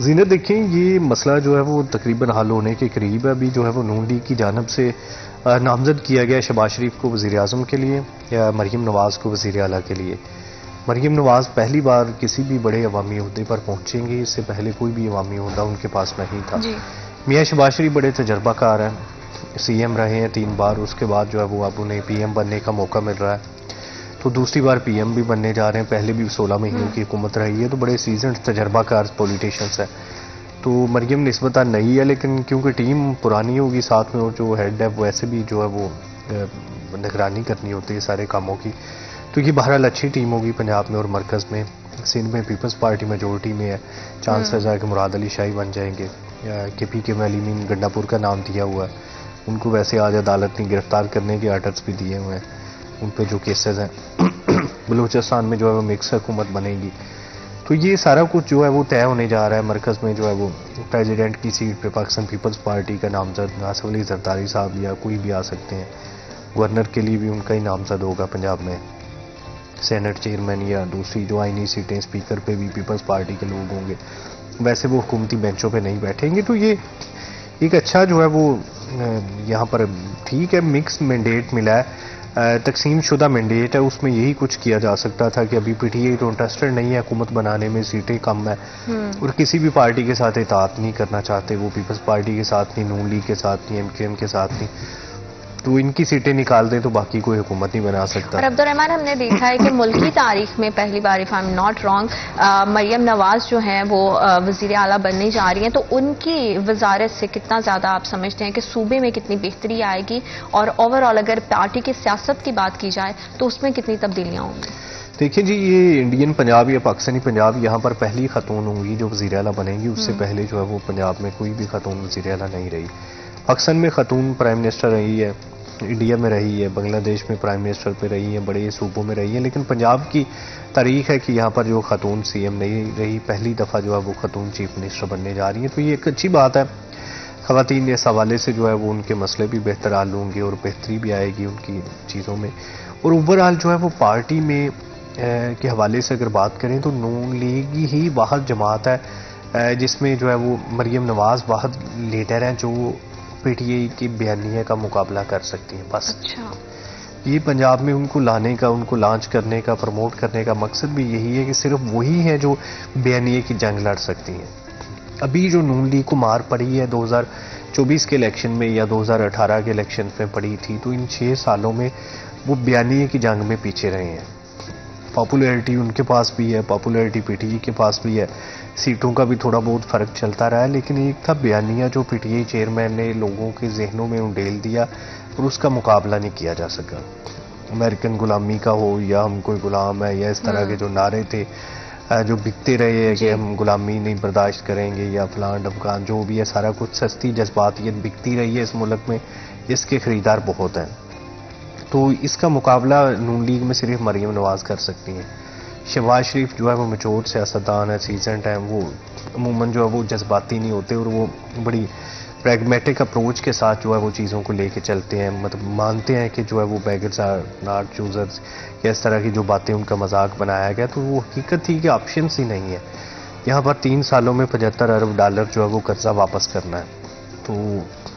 زینت دیکھیں یہ مسئلہ جو ہے وہ تقریباً حل ہونے کے قریب ہے. ابھی جو ہے وہ نون لیگ کی جانب سے نامزد کیا گیا شہباز شریف کو وزیر اعظم کے لیے یا مریم نواز کو وزیر اعلیٰ کے لیے. مریم نواز پہلی بار کسی بھی بڑے عوامی عہدے پر پہنچیں گی. اس سے پہلے کوئی بھی عوامی عہدہ ان کے پاس نہیں تھا. میاں شہباز شریف بڑے تجربہ کار ہیں, سی ایم رہے ہیں 3 بار. اس کے بعد جو ہے وہ اب انہیں پی ایم بننے کا موقع مل رہا ہے, تو دوسری بار پی ایم بھی بننے جا رہے ہیں. پہلے بھی 16 مہینوں کی حکومت رہی ہے, تو بڑے سیزنڈ تجربہ کار پولیٹیشینس ہیں. تو مریم نسبتاً نئی ہے, لیکن کیونکہ ٹیم پرانی ہوگی ساتھ میں, اور جو ہیڈ ہے ویسے بھی جو ہے وہ نگرانی کرنی ہوتی ہے سارے کاموں کی, تو یہ بہرحال اچھی ٹیم ہوگی پنجاب میں اور مرکز میں. سندھ میں پیپلز پارٹی میجورٹی میں ہے, چانسز ہے کہ مراد علی شاہی بن جائیں گے. کے پی کے میں علی مین گنڈا پور کا نام دیا ہوا ہے, ان کو ویسے آج عدالت نے گرفتار کرنے کے آرڈرز بھی دیے ہوئے ہیں, ان پہ جو کیسز ہیں. بلوچستان میں جو ہے وہ مکس حکومت بنے گی. تو یہ سارا کچھ جو ہے وہ طے ہونے جا رہا ہے. مرکز میں جو ہے وہ پریزیڈنٹ کی سیٹ پہ پاکستان پیپلز پارٹی کا نامزد آصف علی زرداری صاحب یا کوئی بھی آ سکتے ہیں. گورنر کے لیے بھی ان کا ہی نامزد ہوگا پنجاب میں. سینٹ چیئرمین یا دوسری جو آئینی سیٹیں اسپیکر پہ بھی پیپلز پارٹی کے لوگ ہوں گے. ویسے وہ حکومتی بینچوں پہ نہیں بیٹھیں گے. تو یہ ایک اچھا جو ہے وہ یہاں پر ٹھیک ہے, مکس مینڈیٹ ملا ہے, تقسیم شدہ مینڈیٹ ہے. اس میں یہی کچھ کیا جا سکتا تھا کہ ابھی پی ٹی آئی تو انٹرسٹڈ نہیں ہے حکومت بنانے میں, سیٹیں کم ہیں اور کسی بھی پارٹی کے ساتھ اطاعت نہیں کرنا چاہتے. وہ پیپلز پارٹی کے ساتھ نہیں, نون لیگ کے ساتھ نہیں, ایم کیو ایم کے ساتھ نہیں. تو ان کی سیٹیں نکال دیں تو باقی کوئی حکومت نہیں بنا سکتا. اور عبدالرحمان, ہم نے دیکھا ہے کہ ملکی تاریخ میں پہلی بار, if I am not wrong, Maryam Nawaz جو ہیں وہ وزیر اعلیٰ بننے جا رہی ہیں. تو ان کی وزارت سے کتنا زیادہ آپ سمجھتے ہیں کہ صوبے میں کتنی بہتری آئے گی, اور اوور آل اگر پارٹی کی سیاست کی بات کی جائے تو اس میں کتنی تبدیلیاں ہوں گی؟ دیکھیں جی, یہ انڈین پنجاب یا پاکستانی پنجاب یہاں پر پہلی خاتون ہوں گی جو وزیر اعلیٰ بنے گی. اس سے پہلے جو ہے وہ پنجاب میں کوئی بھی خاتون وزیر اعلیٰ نہیں رہی. پاکستان میں خاتون پرائم منسٹر رہی ہے, انڈیا میں رہی ہے, بنگلہ دیش میں پرائم منسٹر پہ رہی ہے, بڑے صوبوں میں رہی ہے. لیکن پنجاب کی تاریخ ہے کہ یہاں پر جو خاتون سی ایم نہیں رہی, پہلی دفعہ جو ہے وہ خاتون چیف منسٹر بننے جا رہی ہیں. تو یہ ایک اچھی بات ہے. خواتین اس حوالے سے جو ہے وہ ان کے مسئلے بھی بہتر حل ہوں گے اور بہتری بھی آئے گی ان کی چیزوں میں. اور اوور آل جو ہے وہ پارٹی میں کے حوالے سے اگر بات کریں تو نون لیگ ہی واحد جماعت ہے جس میں جو ہے وہ مریم نواز واحد لیڈر ہیں جو پی ٹی آئی کی بیانیہ کا مقابلہ کر سکتی ہیں. بس یہ پنجاب میں ان کو لانے کا, ان کو لانچ کرنے کا, پروموٹ کرنے کا مقصد بھی یہی ہے کہ صرف وہی ہیں جو بیانیہ کی جنگ لڑ سکتی ہیں. ابھی جو نون لیگ کو مار پڑی ہے 2024 کے الیکشن میں یا 2018 کے الیکشن میں پڑی تھی, تو ان 6 سالوں میں وہ بیانیہ کی جنگ میں پیچھے رہے ہیں. پاپولیرٹی ان کے پاس بھی ہے, پاپولیرٹی پی ٹی آئی کے پاس بھی ہے, سیٹوں کا بھی تھوڑا بہت فرق چلتا رہا ہے. لیکن ایک تھا بیانیہ جو پی ٹی آئی چیئرمین نے لوگوں کے ذہنوں میں انڈیل دیا اور اس کا مقابلہ نہیں کیا جا سکا. امریکن غلامی کا ہو یا ہم کوئی غلام ہے, یا اس طرح کے جو نعرے تھے جو بکتے رہے ہیں کہ ہم غلامی نہیں برداشت کریں گے یا فلاں ڈمکان, جو بھی ہے سارا کچھ سستی جذباتیت بکتی رہی ہے اس ملک میں, اس کے خریدار بہت ہیں. تو اس کا مقابلہ نون لیگ میں صرف مریم نواز کر سکتی ہیں. شہباز شریف جو ہے وہ میچور سیاستدان ہے, سیزنڈ ہیں, وہ عموماً جو ہے وہ جذباتی نہیں ہوتے اور وہ بڑی پریگمیٹک اپروچ کے ساتھ جو ہے وہ چیزوں کو لے کے چلتے ہیں. مطلب مانتے ہیں کہ جو ہے وہ بیگرز آر ناٹ چوزرز, یا اس طرح کی جو باتیں ان کا مذاق بنایا گیا, تو وہ حقیقت تھی کہ آپشنس ہی نہیں ہے. یہاں پر 3 سالوں میں $75 ارب جو ہے وہ قرضہ واپس کرنا ہے. تو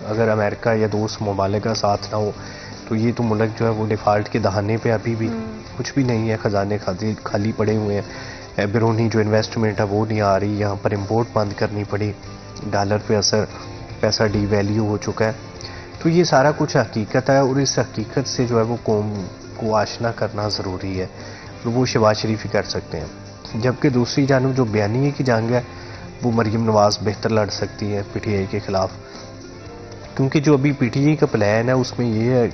اگر امریکہ یا دوست ممالک کا ساتھ نہ ہو تو یہ تو ملک جو ہے وہ ڈیفالٹ کے دہانے پہ ابھی بھی کچھ بھی نہیں ہے, خزانے خالی پڑے ہوئے ہیں. بیرونی جو انویسٹمنٹ ہے وہ نہیں آ رہی, یہاں پر امپورٹ بند کرنی پڑی, ڈالر پہ اثر, پیسہ ڈی ویلیو ہو چکا ہے. تو یہ سارا کچھ حقیقت ہے, اور اس حقیقت سے جو ہے وہ قوم کو آشنا کرنا ضروری ہے, اور وہ شہباز شریف ہی کر سکتے ہیں. جبکہ دوسری جانب جو بیانیہ کی جنگ ہے وہ مریم نواز بہتر لڑ سکتی ہے پی ٹی آئی کے خلاف. کیونکہ جو ابھی پی ٹی آئی کا پلان ہے اس میں یہ ہے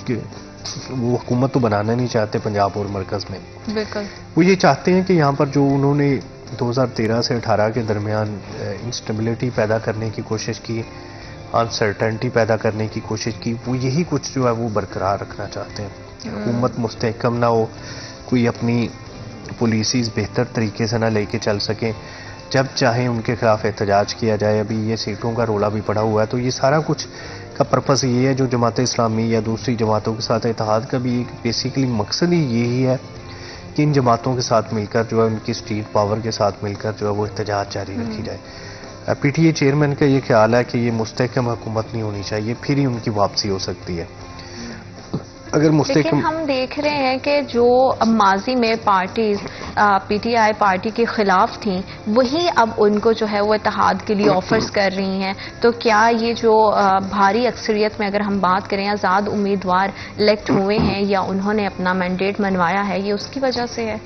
کہ وہ حکومت تو بنانا نہیں چاہتے پنجاب اور مرکز میں. بالکل وہ یہ چاہتے ہیں کہ یہاں پر جو انہوں نے 2013 سے 18 کے درمیان انسٹیبلٹی پیدا کرنے کی کوشش کی, انسرٹنٹی پیدا کرنے کی کوشش کی, وہ یہی کچھ جو ہے وہ برقرار رکھنا چاہتے ہیں. حکومت مستحکم نہ ہو, کوئی اپنی پالیسیز بہتر طریقے سے نہ لے کے چل سکیں, جب چاہیں ان کے خلاف احتجاج کیا جائے. ابھی یہ سیٹوں کا رولا بھی پڑا ہوا ہے, تو یہ سارا کچھ کا پرپس یہ ہے. جو جماعت اسلامی یا دوسری جماعتوں کے ساتھ اتحاد کا بھی ایک بیسیکلی مقصد ہی یہی ہے کہ ان جماعتوں کے ساتھ مل کر جو ہے ان کی اسٹریٹ پاور کے ساتھ مل کر جو ہے وہ احتجاج جاری رکھی جائے۔ پی ٹی اے چیئرمین کا یہ خیال ہے کہ یہ مستحکم حکومت نہیں ہونی چاہیے، پھر ہی ان کی واپسی ہو سکتی ہے۔ اگر لیکن مستحکم ہم دیکھ رہے ہیں کہ جو ماضی میں parties P T I party کے خلاف تھیں وہی اب ان کو جو ہے وہ اتحاد کے لیے آفرز کر رہی ہیں، تو کیا یہ جو بھاری اکثریت میں اگر ہم بات کریں آزاد امیدوار الیکٹ ہوئے ہیں یا انہوں نے اپنا مینڈیٹ منوایا ہے، یہ اس کی وجہ سے ہے؟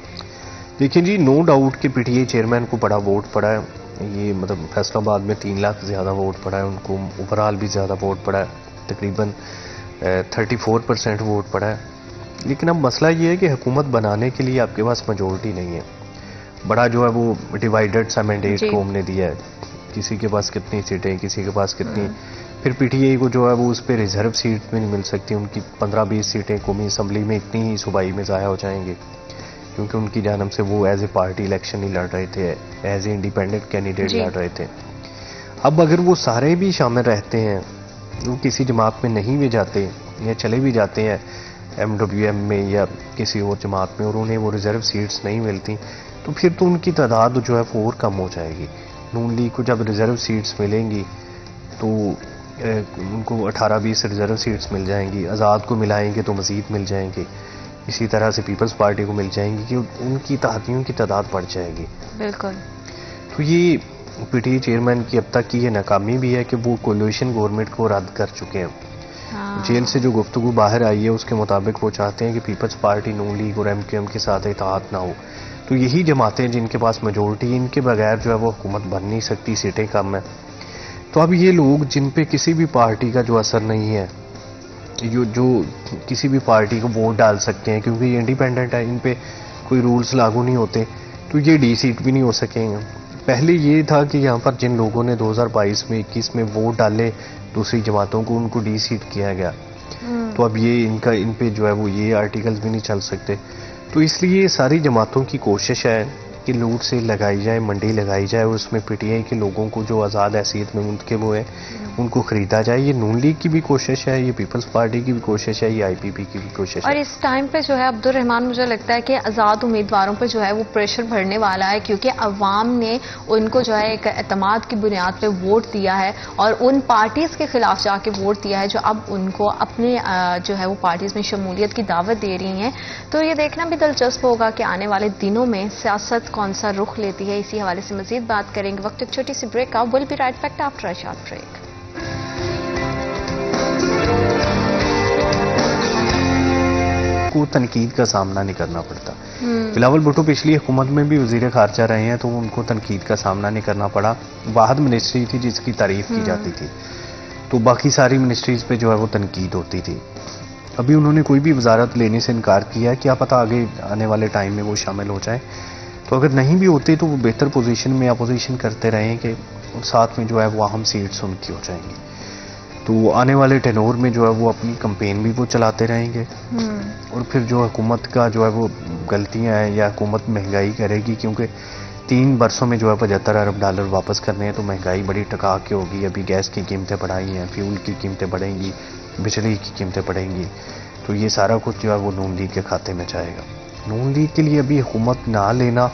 دیکھیں جی، نو ڈاؤٹ کہ پی ٹی اے چیئرمین کو بڑا ووٹ پڑا ہے، یہ مطلب فیصل آباد میں 3 لاکھ زیادہ ووٹ پڑا ہے، ان کو اوورال بھی زیادہ ووٹ پڑا ہے، تقریباً 34% ووٹ پڑا ہے۔ لیکن اب مسئلہ یہ ہے کہ حکومت بنانے کے لیے آپ کے پاس میجورٹی نہیں ہے، بڑا جو ہے وہ ڈیوائیڈڈ سا مینڈیٹ جی۔ قوم نے دیا ہے، کسی کے پاس کتنی سیٹیں، کسی کے پاس کتنی، پھر پی ٹی اے کو جو ہے وہ اس پہ ریزرو سیٹ میں نہیں مل سکتی، ان کی 15-20 سیٹیں قومی اسمبلی میں اتنی ہی صوبائی میں ضائع ہو جائیں گے، کیونکہ ان کی جانب سے وہ ایز اے پارٹی الیکشن نہیں لڑ رہے تھے، ایز اے انڈیپینڈنٹ کینڈیڈیٹ جی۔ لڑ رہے تھے۔ اب اگر وہ سارے بھی شامل رہتے ہیں، وہ کسی جماعت میں نہیں بھی جاتے یا چلے بھی جاتے ہیں ایم ڈبلیو ایم میں یا کسی اور جماعت میں، اور انہیں وہ ریزرو سیٹس نہیں ملتی، تو پھر تو ان کی تعداد جو ہے وہ اور کم ہو جائے گی۔ نون لیگ کو جب ریزرو سیٹس ملیں گی تو ان کو 18-20 ریزرو سیٹس مل جائیں گی، آزاد کو ملائیں گے تو مزید مل جائیں گے، اسی طرح سے پیپلز پارٹی کو مل جائیں گی کہ ان کی تحادیوں کی تعداد بڑھ جائے گی۔ بالکل۔ تو یہ پی ٹی اے چیئرمین کی اب تک کی یہ ناکامی بھی ہے کہ وہ کولیشن گورنمنٹ کو رد کر چکے ہیں۔ جیل سے جو گفتگو باہر آئی ہے اس کے مطابق وہ چاہتے ہیں کہ پیپلز پارٹی، نون لیگ اور ایم کیو ایم کے ساتھ اتحاد نہ ہو، تو یہی جماعتیں جن کے پاس میجورٹی، ان کے بغیر جو ہے وہ حکومت بن نہیں سکتی، سیٹیں کم ہیں۔ تو اب یہ لوگ جن پہ کسی بھی پارٹی کا جو اثر نہیں ہے، جو کسی بھی پارٹی کو ووٹ ڈال سکتے ہیں کیونکہ یہ انڈیپینڈنٹ ہے، ان پہ کوئی رولز لاگو نہیں ہوتے، تو یہ ڈی سیٹ بھی نہیں ہو سکیں گے۔ پہلے یہ تھا کہ یہاں پر جن لوگوں نے 2022 میں 21 میں ووٹ ڈالے دوسری جماعتوں کو، ان کو ڈی سیٹ کیا گیا، تو اب یہ ان پہ جو ہے وہ یہ آرٹیکلز بھی نہیں چل سکتے۔ تو اس لیے ساری جماعتوں کی کوشش ہے کہ لوٹ سے لگائی جائے، منڈی لگائی جائے، اور اس میں پی ٹی آئی کے لوگوں کو جو آزاد حیثیت میں منتخب ہوئے ان کو خریدا جائے۔ یہ نون لیگ کی بھی کوشش ہے، یہ پیپلز پارٹی کی بھی کوشش ہے، یہ آئی پی پی کی بھی کوشش اور ہے۔ اس ٹائم پہ جو ہے عبد الرحمان مجھے لگتا ہے کہ آزاد امیدواروں پہ جو ہے وہ پریشر بڑھنے والا ہے، کیونکہ عوام نے ان کو جو ہے ایک اعتماد کی بنیاد پہ ووٹ دیا ہے اور ان پارٹیز کے خلاف جا کے ووٹ دیا ہے جو اب ان کو اپنے جو ہے وہ پارٹیز میں شمولیت کی دعوت دے رہی ہیں۔ تو یہ دیکھنا بھی دلچسپ ہوگا کہ آنے والے دنوں میں سیاست کون سا رخ لیتی ہے۔ اسی حوالے سے مزید بات کریں گے، وقت ایک چھوٹی سی بریک کا، will be right back after a short break. کو تنقید کا سامنا نہیں کرنا پڑتا۔ بلاول بھٹو پچھلی حکومت میں بھی وزیر خارجہ رہے ہیں تو ان کو تنقید کا سامنا نہیں کرنا پڑا، واحد منسٹری تھی جس کی تعریف کی جاتی تھی، تو باقی ساری منسٹریز پہ جو ہے وہ تنقید ہوتی تھی۔ ابھی انہوں نے کوئی بھی وزارت لینے سے انکار کیا ہے، کیا پتہ آگے آنے والے ٹائم میں وہ شامل ہو جائیں، تو اگر نہیں بھی ہوتے تو وہ بہتر پوزیشن میں اپوزیشن کرتے رہیں کہ ساتھ میں جو ہے وہ اہم سیٹس ان کی ہو جائیں گی، تو آنے والے ٹینور میں جو ہے وہ اپنی کمپین بھی وہ چلاتے رہیں گے، اور پھر جو حکومت کا جو ہے وہ غلطیاں ہیں یا حکومت مہنگائی کرے گی، کیونکہ 3 برسوں میں جو ہے $75 ارب واپس کرنے ہیں، تو مہنگائی بڑی ٹکا کے ہوگی۔ ابھی گیس کی قیمتیں بڑھائی ہیں، فیول کی قیمتیں بڑھیں گی، بجلی کی قیمتیں بڑھیں گی، تو یہ سارا کچھ جو ہے وہ نون لیگ کے کھاتے میں جائے گا۔ نون لیگ کے لیے ابھی حکومت نہ لینا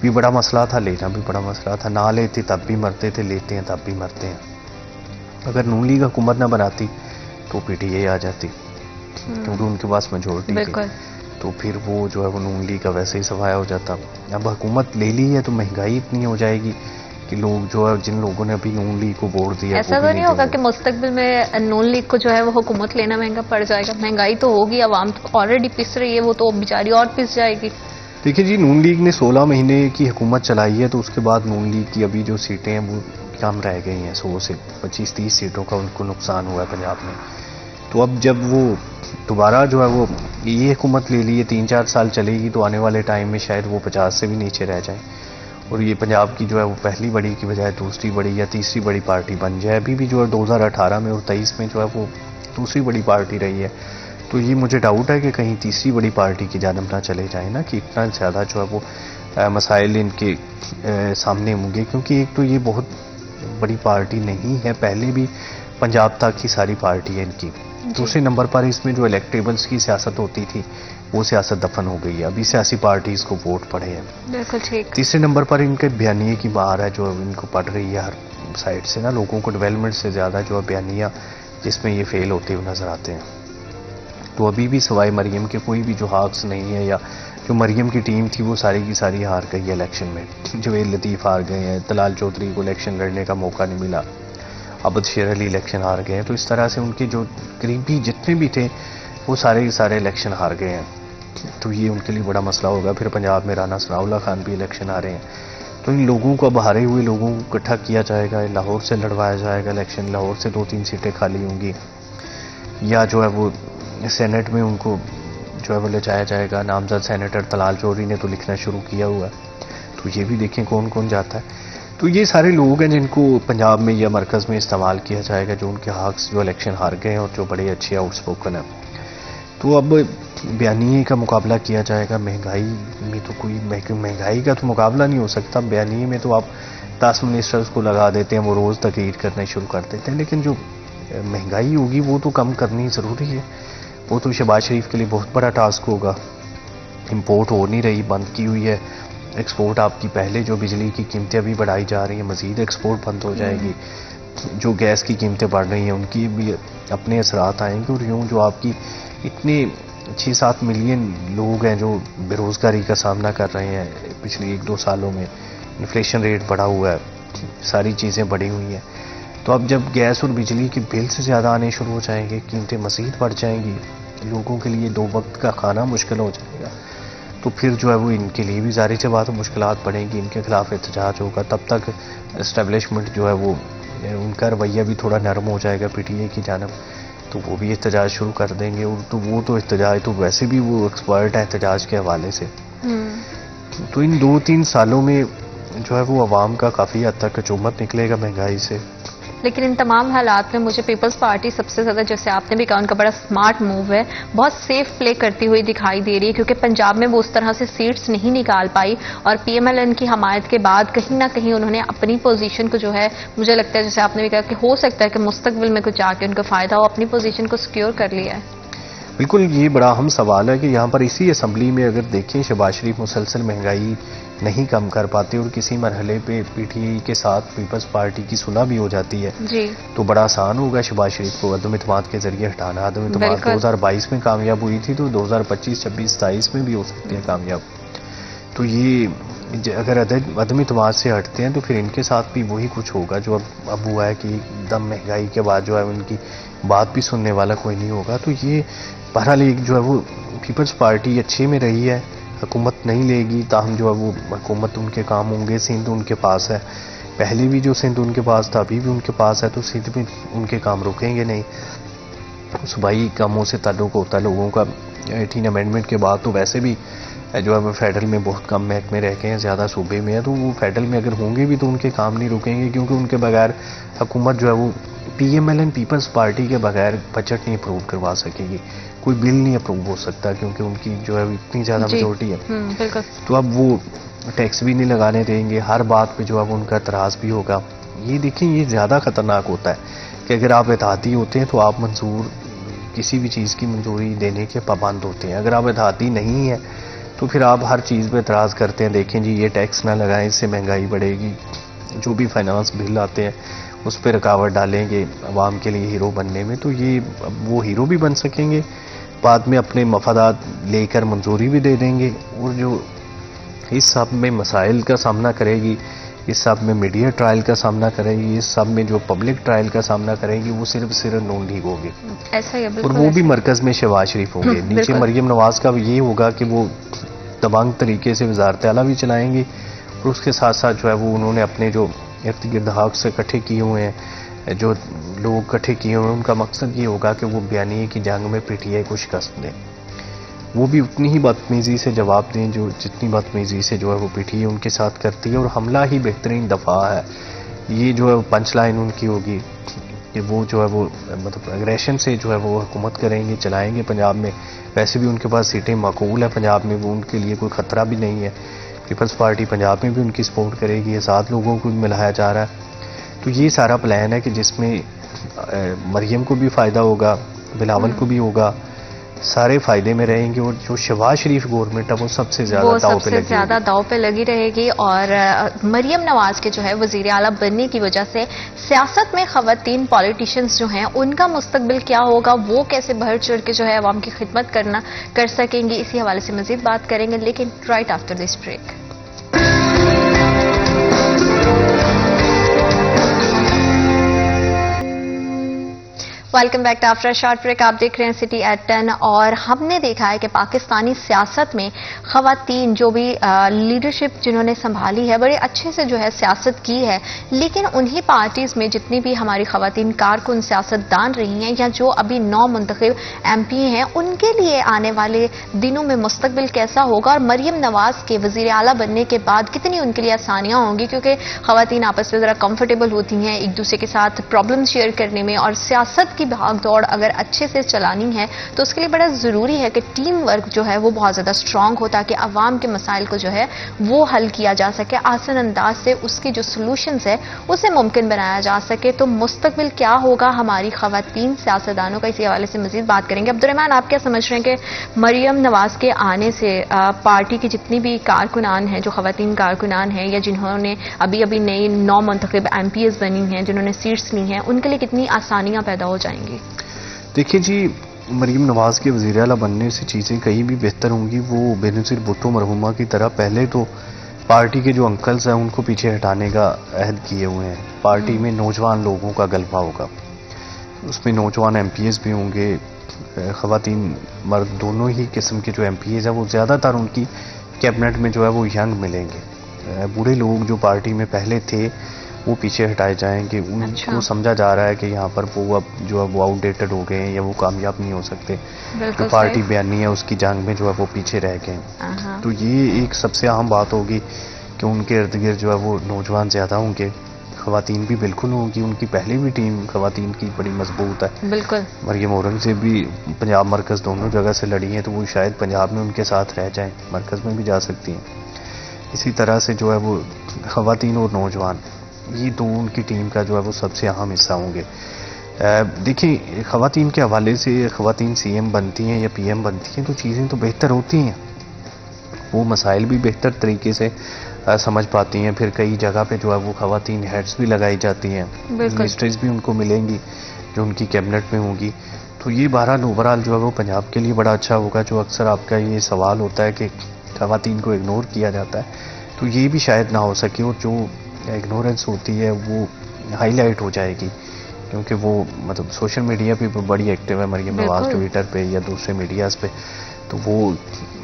بھی بڑا مسئلہ تھا، لینا بھی بڑا مسئلہ تھا، نہ لیتے تب بھی مرتے تھے، لیتے ہیں تب بھی مرتے ہیں۔ اگر نون لیگ حکومت نہ بناتی تو پی ٹی اے آ جاتی، کیونکہ ان کے پاس میجورٹی تھی، تو پھر وہ جو ہے وہ نون لیگ کا ویسے ہی سفایا ہو جاتا۔ اب حکومت لے لی ہے تو مہنگائی اتنی ہو جائے گی کہ لوگ جو ہے جن لوگوں نے ابھی نون لیگ کو ووٹ دیا، ایسا تو نہیں ہوگا کہ مستقبل میں نون لیگ کو جو ہے وہ حکومت لینا مہنگا پڑ جائے گا؟ مہنگائی تو ہوگی، عوام تو آلریڈی پس رہی ہے، وہ تو بیچاری اور پس جائے گی۔ دیکھیں جی، نون لیگ نے 16 مہینے کی حکومت چلائی ہے، تو اس کے بعد نون لیگ کی ابھی جو سیٹیں ہیں وہ کم رہ گئی ہیں، 100 سے 25-30 سیٹوں کا ان کو نقصان ہوا ہے پنجاب میں۔ تو اب جب وہ دوبارہ جو ہے وہ یہ حکومت لے لی ہے، 3-4 سال چلے گی، تو آنے والے ٹائم میں شاید وہ 50 سے بھی نیچے رہ جائیں، اور یہ پنجاب کی جو ہے وہ پہلی بڑی کی بجائے دوسری بڑی یا تیسری بڑی پارٹی بن جائے۔ ابھی بھی جو ہے 2018 میں اور 23 میں جو ہے وہ دوسری بڑی پارٹی رہی ہے، تو یہ مجھے ڈاؤٹ ہے کہ کہیں تیسری بڑی پارٹی کی جانب نہ چلے جائیں نا، کہ اتنا زیادہ جو ہے وہ مسائل ان کے سامنے ہوں گے، کیونکہ ایک تو یہ بہت بڑی پارٹی نہیں ہے، پہلے بھی پنجاب تک کی ساری پارٹی ہے ان کی، دوسرے نمبر پر اس میں جو الیکٹیبلز کی سیاست ہوتی تھی وہ سیاست دفن ہو گئی ہے، ابھی سیاسی پارٹیز کو ووٹ پڑے ہیں. بالکل ٹھیک. تیسرے نمبر پر ان کے بیانیے کی مہار ہے جو ان کو پڑ رہی ہے ہر سائڈ سے نا، لوگوں کو ڈیولپمنٹ سے زیادہ جو ہے بیانیہ جس میں یہ فیل ہوتے ہوئے نظر آتے ہیں. تو ابھی بھی سوائے مریم کے کوئی بھی جو ہاکس نہیں ہے، یا جو مریم کی ٹیم تھی وہ ساری کی ساری ہار گئی ہے الیکشن میں. جویل لطیف ہار گئے ہیں، طلال چودھری کو الیکشن لڑنے کا موقع نہیں ملا، عبد شیر علی الیکشن ہار گئے ہیں. تو اس طرح سے ان کے جو قریبی جتنے بھی تھے وہ سارے کے سارے الیکشن ہار گئے ہیں. تو یہ ان کے لیے بڑا مسئلہ ہوگا. پھر پنجاب میں رانا ثناء اللہ خان بھی الیکشن آ رہے ہیں. تو ان لوگوں کو اب ہارے ہوئے لوگوں کو اکٹھا کیا جائے گا، لاہور سے لڑوایا جائے گا الیکشن، لاہور سے 2-3 سیٹیں خالی ہوں گی، یا جو ہے وہ سینٹ میں ان کو جو ہے وہ لے جایا جائے گا. نامزد سینیٹر طلال چودھری نے تو لکھنا شروع کیا ہوا ہے، تو یہ بھی دیکھیں کون کون جاتا ہے. تو یہ سارے لوگ ہیں جن کو پنجاب میں یا مرکز میں استعمال کیا جائے گا، جو ان کے حقs جو الیکشن ہار گئے ہیں اور جو بڑے اچھے آؤٹ اسپوکن ہیں. تو اب بیانیے کا مقابلہ کیا جائے گا. مہنگائی میں تو کوئی مہنگائی کا تو مقابلہ نہیں ہو سکتا. بیانیے میں تو آپ 10 منسٹرز کو لگا دیتے ہیں، وہ روز تقریر کرنا شروع کر دیتے ہیں، لیکن جو مہنگائی ہوگی وہ تو کم کرنی ضروری ہے. وہ تو شہباز شریف کے لیے بہت بڑا ٹاسک ہوگا. امپورٹ ہو نہیں رہی، بند کی ہوئی ہے. ایکسپورٹ آپ کی پہلے جو بجلی کی قیمتیں ابھی بڑھائی جا رہی ہیں، مزید ایکسپورٹ بند ہو جائے گی. جو گیس کی قیمتیں بڑھ رہی ہیں ان کی بھی اپنے اثرات آئیں گے. اور یوں جو آپ کی اتنے 6-7 ملین لوگ ہیں جو بے روزگاری کا سامنا کر رہے ہیں پچھلے 1-2 سالوں میں، انفلیشن ریٹ بڑھا ہوا ہے، ساری چیزیں بڑھی ہوئی ہیں. تو اب جب گیس اور بجلی کے بل سے زیادہ آنے شروع ہو جائیں گے، قیمتیں مزید بڑھ جائیں گی، لوگوں کے لیے 2 وقت کا کھانا مشکل ہو جائے گا. تو پھر جو ہے وہ ان کے لیے بھی ظاہر سی بات مشکلات پڑیں گی. ان کے خلاف احتجاج ہوگا. تب تک اسٹیبلشمنٹ جو ہے وہ ان کا رویہ بھی تھوڑا نرم ہو جائے گا پی ٹی اے کی جانب، تو وہ بھی احتجاج شروع کر دیں گے. اور تو وہ تو احتجاج تو ویسے بھی وہ ایکسپرٹ ہے احتجاج کے حوالے سے. تو ان 2-3 سالوں میں جو ہے وہ عوام کا کافی حد تک چومت نکلے گا مہنگائی سے. لیکن ان تمام حالات میں مجھے پیپلز پارٹی سب سے زیادہ، جیسے آپ نے بھی کہا، ان کا بڑا سمارٹ موو ہے، بہت سیف پلے کرتی ہوئی دکھائی دے رہی ہے، کیونکہ پنجاب میں وہ اس طرح سے سیٹس نہیں نکال پائی، اور پی ایم ایل این کی حمایت کے بعد کہیں نہ کہیں انہوں نے اپنی پوزیشن کو جو ہے، مجھے لگتا ہے جیسے آپ نے بھی کہا کہ ہو سکتا ہے کہ مستقبل میں کچھ آ کے ان کا فائدہ ہو، اپنی پوزیشن کو سیکیور کر لیا ہے. بالکل یہ بڑا اہم سوال ہے کہ یہاں پر اسی اسمبلی میں اگر دیکھیں شہباز شریف مسلسل مہنگائی نہیں کم کر پاتے اور کسی مرحلے پہ پی ٹی آئی کے ساتھ پیپلز پارٹی کی صلح بھی ہو جاتی ہے جی، تو بڑا آسان ہوگا شہباز شریف کو عدم اعتماد کے ذریعے ہٹانا. عدم اعتماد 2022 میں کامیاب ہوئی تھی تو 2025, 26, 27 میں بھی ہو سکتی ہے کامیاب. تو یہ اگر عدم اعتماد سے ہٹتے ہیں تو پھر ان کے ساتھ بھی وہی کچھ ہوگا جو اب ہوا ہے کہ ایک دم مہنگائی کے بعد جو ہے ان کی بات بھی سننے والا کوئی نہیں ہوگا. تو یہ بہرحال ایک جو ہے وہ پیپلز پارٹی اچھے میں رہی ہے، حکومت نہیں لے گی، تاہم جو ہے وہ حکومت ان کے کام ہوں گے. سندھ ان کے پاس ہے، پہلے بھی جو سندھ ان کے پاس تھا ابھی بھی ان کے پاس ہے، تو سندھ میں ان کے کام رکیں گے نہیں. صوبائی کاموں سے تعلق ہوتا ہے لوگوں کا. 18 امینڈمنٹ کے بعد تو ویسے بھی جو ہے وہ فیڈرل میں بہت کم محکمے رہ گئے ہیں، زیادہ صوبے میں ہیں، تو وہ فیڈرل میں اگر ہوں گے بھی تو ان کے کام نہیں رکیں گے، کیونکہ ان کے بغیر حکومت جو ہے وہ P M L N Peoples Party کے بغیر بجٹ نہیں اپروو کروا سکے گی. کوئی بل نہیں اپروو ہو سکتا کیونکہ ان کی جو ہے اتنی زیادہ میجورٹی ہے. بالکل. تو اب وہ ٹیکس بھی نہیں لگانے دیں گے، ہر بات پہ جو ہے وہ ان کا اعتراض بھی ہوگا. یہ دیکھیں یہ زیادہ خطرناک ہوتا ہے کہ اگر آپ اتحادی ہوتے ہیں تو آپ کسی بھی چیز کی منظوری دینے کے پابند ہوتے ہیں. اگر آپ اتحادی نہیں ہیں تو پھر آپ ہر چیز پہ اعتراض کرتے ہیں. دیکھیں جی یہ ٹیکس نہ لگائیں، اس سے مہنگائی بڑھے گی. جو بھی فائنانس بل آتے ہیں اس پہ رکاوٹ ڈالیں گے عوام کے لیے ہیرو بننے میں. تو یہ وہ ہیرو بھی بن سکیں گے، بعد میں اپنے مفادات لے کر منظوری بھی دے دیں گے. اور جو اس سب میں مسائل کا سامنا کرے گی، اس سب میں میڈیا ٹرائل کا سامنا کرے گی، اس سب میں جو پبلک ٹرائل کا سامنا کرے گی، وہ صرف نون لیگ ہوگی. ایسا ہی ہے، اور وہ بھی مرکز میں شہباز شریف ہوں گے. نیچے مریم نواز کا یہ ہوگا کہ وہ دبنگ طریقے سے وزارت اعلیٰ بھی چلائیں گے، اور اس کے ساتھ ساتھ جو ہے وہ انہوں نے اپنے جو ارد گرد حق سے اکٹھے کیے ہوئے ہیں، جو لوگ اکٹھے کیے ہوئے ہیں، ان کا مقصد یہ ہوگا کہ وہ بیانیے کی جنگ میں پی ٹی آئی کو شکست دیں. وہ بھی اتنی ہی بدتمیزی سے جواب دیں جو جتنی بدتمیزی سے جو ہے وہ پی ٹی آئی ان کے ساتھ کرتی ہے. اور حملہ ہی بہترین دفاع ہے. یہ جو ہے پنچ لائن ان کی ہوگی کہ وہ جو ہے وہ مطلب اگریشن سے جو ہے وہ حکومت کریں گے، چلائیں گے پنجاب میں. ویسے بھی ان کے پاس سیٹیں معقول ہیں پنجاب میں، وہ ان کے لیے کوئی خطرہ بھی نہیں ہے. پیپلز پارٹی پنجاب میں بھی ان کی سپورٹ کرے گی، 7 لوگوں کو بھی ملایا جا رہا ہے. تو یہ سارا پلان ہے کہ جس میں مریم کو بھی فائدہ ہوگا، بلاول کو بھی ہوگا، سارے فائدے میں رہیں گے، اور جو شہباز شریف گورنمنٹ ہے وہ سب سے زیادہ داؤ پہ لگی رہے گی. اور مریم نواز کے جو ہے وزیر اعلیٰ بننے کی وجہ سے سیاست میں خواتین پالیٹیشنز جو ہیں ان کا مستقبل کیا ہوگا، وہ کیسے بڑھ چڑھ کے جو ہے عوام کی خدمت کر سکیں گی، اسی حوالے سے مزید بات کریں گے، لیکن right after this break. Welcome back to after short break. آپ دیکھ رہے ہیں سٹی ایٹ 10. اور ہم نے دیکھا ہے کہ پاکستانی سیاست میں خواتین جو بھی لیڈرشپ جنہوں نے سنبھالی ہے بڑے اچھے سے جو ہے سیاست کی ہے، لیکن انہی پارٹیز میں جتنی بھی ہماری خواتین کارکن سیاست دان رہی ہیں یا جو ابھی نو منتخب ایم پی ہیں، ان کے لیے آنے والے دنوں میں مستقبل کیسا ہوگا، اور مریم نواز کے وزیر اعلیٰ بننے کے بعد کتنی ان کے لیے آسانیاں ہوں گی، کیونکہ خواتین آپس میں ذرا کمفرٹیبل ہوتی ہیں ایک دوسرے کے ساتھ پرابلم شیئر کرنے میں، اور سیاست کی بھاگ دوڑ اگر اچھے سے چلانی ہے تو اس کے لیے بڑا ضروری ہے کہ ٹیم ورک جو ہے وہ بہت زیادہ اسٹرانگ ہو، تاکہ عوام کے مسائل کو جو ہے وہ حل کیا جا سکے، آسان انداز سے اس کی جو سلوشنز ہے اسے ممکن بنایا جا سکے. تو مستقبل کیا ہوگا ہماری خواتین سیاستدانوں کا، اسی حوالے سے مزید بات کریں گے. عبدالرحمان، آپ کیا سمجھ رہے ہیں کہ مریم نواز کے آنے سے پارٹی کی جتنی بھی کارکنان ہیں، جو خواتین کارکنان ہیں یا جنہوں نے ابھی نئی نو منتخب ایم پی ایز بنی ہیں، جنہوں نے سیٹس لی ہیں، ان کے لیے کتنی آسانیاں پیدا ہو جائیں گی؟ دیکھیے جی، مریم نواز کے وزیر اعلیٰ بننے سے چیزیں کہیں بھی بہتر ہوں گی. وہ بے نظیر بھٹو مرحومہ کی طرح پہلے تو پارٹی کے جو انکلز ہیں ان کو پیچھے ہٹانے کا عہد کیے ہوئے ہیں. پارٹی میں نوجوان لوگوں کا غلبہ ہوگا، اس میں نوجوان ایم پی ایز بھی ہوں گے، خواتین مرد دونوں ہی قسم کے جو ایم پی ایز ہیں وہ زیادہ تر ان کی کیبنٹ میں جو ہے وہ ینگ ملیں گے. بوڑھے لوگ جو پارٹی میں پہلے تھے وہ پیچھے ہٹائے جائیں گے. ان کو سمجھا جا رہا ہے کہ یہاں پر وہ اب جو ہے وہ آؤٹ ڈیٹڈ ہو گئے ہیں یا وہ کامیاب نہیں ہو سکتے. جو پارٹی بیانی ہے اس کی جنگ میں جو ہے وہ پیچھے رہ گئے ہیں. تو یہ ایک سب سے اہم بات ہوگی کہ ان کے ارد گرد جو ہے وہ نوجوان زیادہ ہوں گے، خواتین بھی بالکل ہوں گی. ان کی پہلے بھی ٹیم خواتین کی بڑی مضبوط ہے. بالکل مریم اورنگزیب بھی پنجاب مرکز دونوں جگہ سے لڑی ہیں، تو وہ شاید پنجاب میں ان کے ساتھ رہ جائیں، مرکز میں بھی جا سکتی ہیں. اسی طرح سے جو ہے وہ خواتین اور نوجوان، یہ دو ان کی ٹیم کا جو ہے وہ سب سے اہم حصہ ہوں گے. دیکھیں، خواتین کے حوالے سے خواتین سی ایم بنتی ہیں یا پی ایم بنتی ہیں تو چیزیں تو بہتر ہوتی ہیں، وہ مسائل بھی بہتر طریقے سے سمجھ پاتی ہیں. پھر کئی جگہ پہ جو ہے وہ خواتین ہیڈز بھی لگائی جاتی ہیں، منسٹریز بھی ان کو ملیں گی جو ان کی کیبنٹ میں ہوں گی. تو یہ بہرحال اوورآل جو ہے وہ پنجاب کے لیے بڑا اچھا ہوگا. جو اکثر آپ کا یہ سوال ہوتا ہے کہ خواتین کو اگنور کیا جاتا ہے، تو یہ بھی شاید نہ ہو سکے، اور جو اگنورنس ہوتی ہے وہ ہائی لائٹ ہو جائے گی، کیونکہ وہ مطلب سوشل میڈیا پہ بڑی ایکٹیو ہے مریم نواز، ٹویٹر پہ یا دوسرے میڈیاز پہ، تو وہ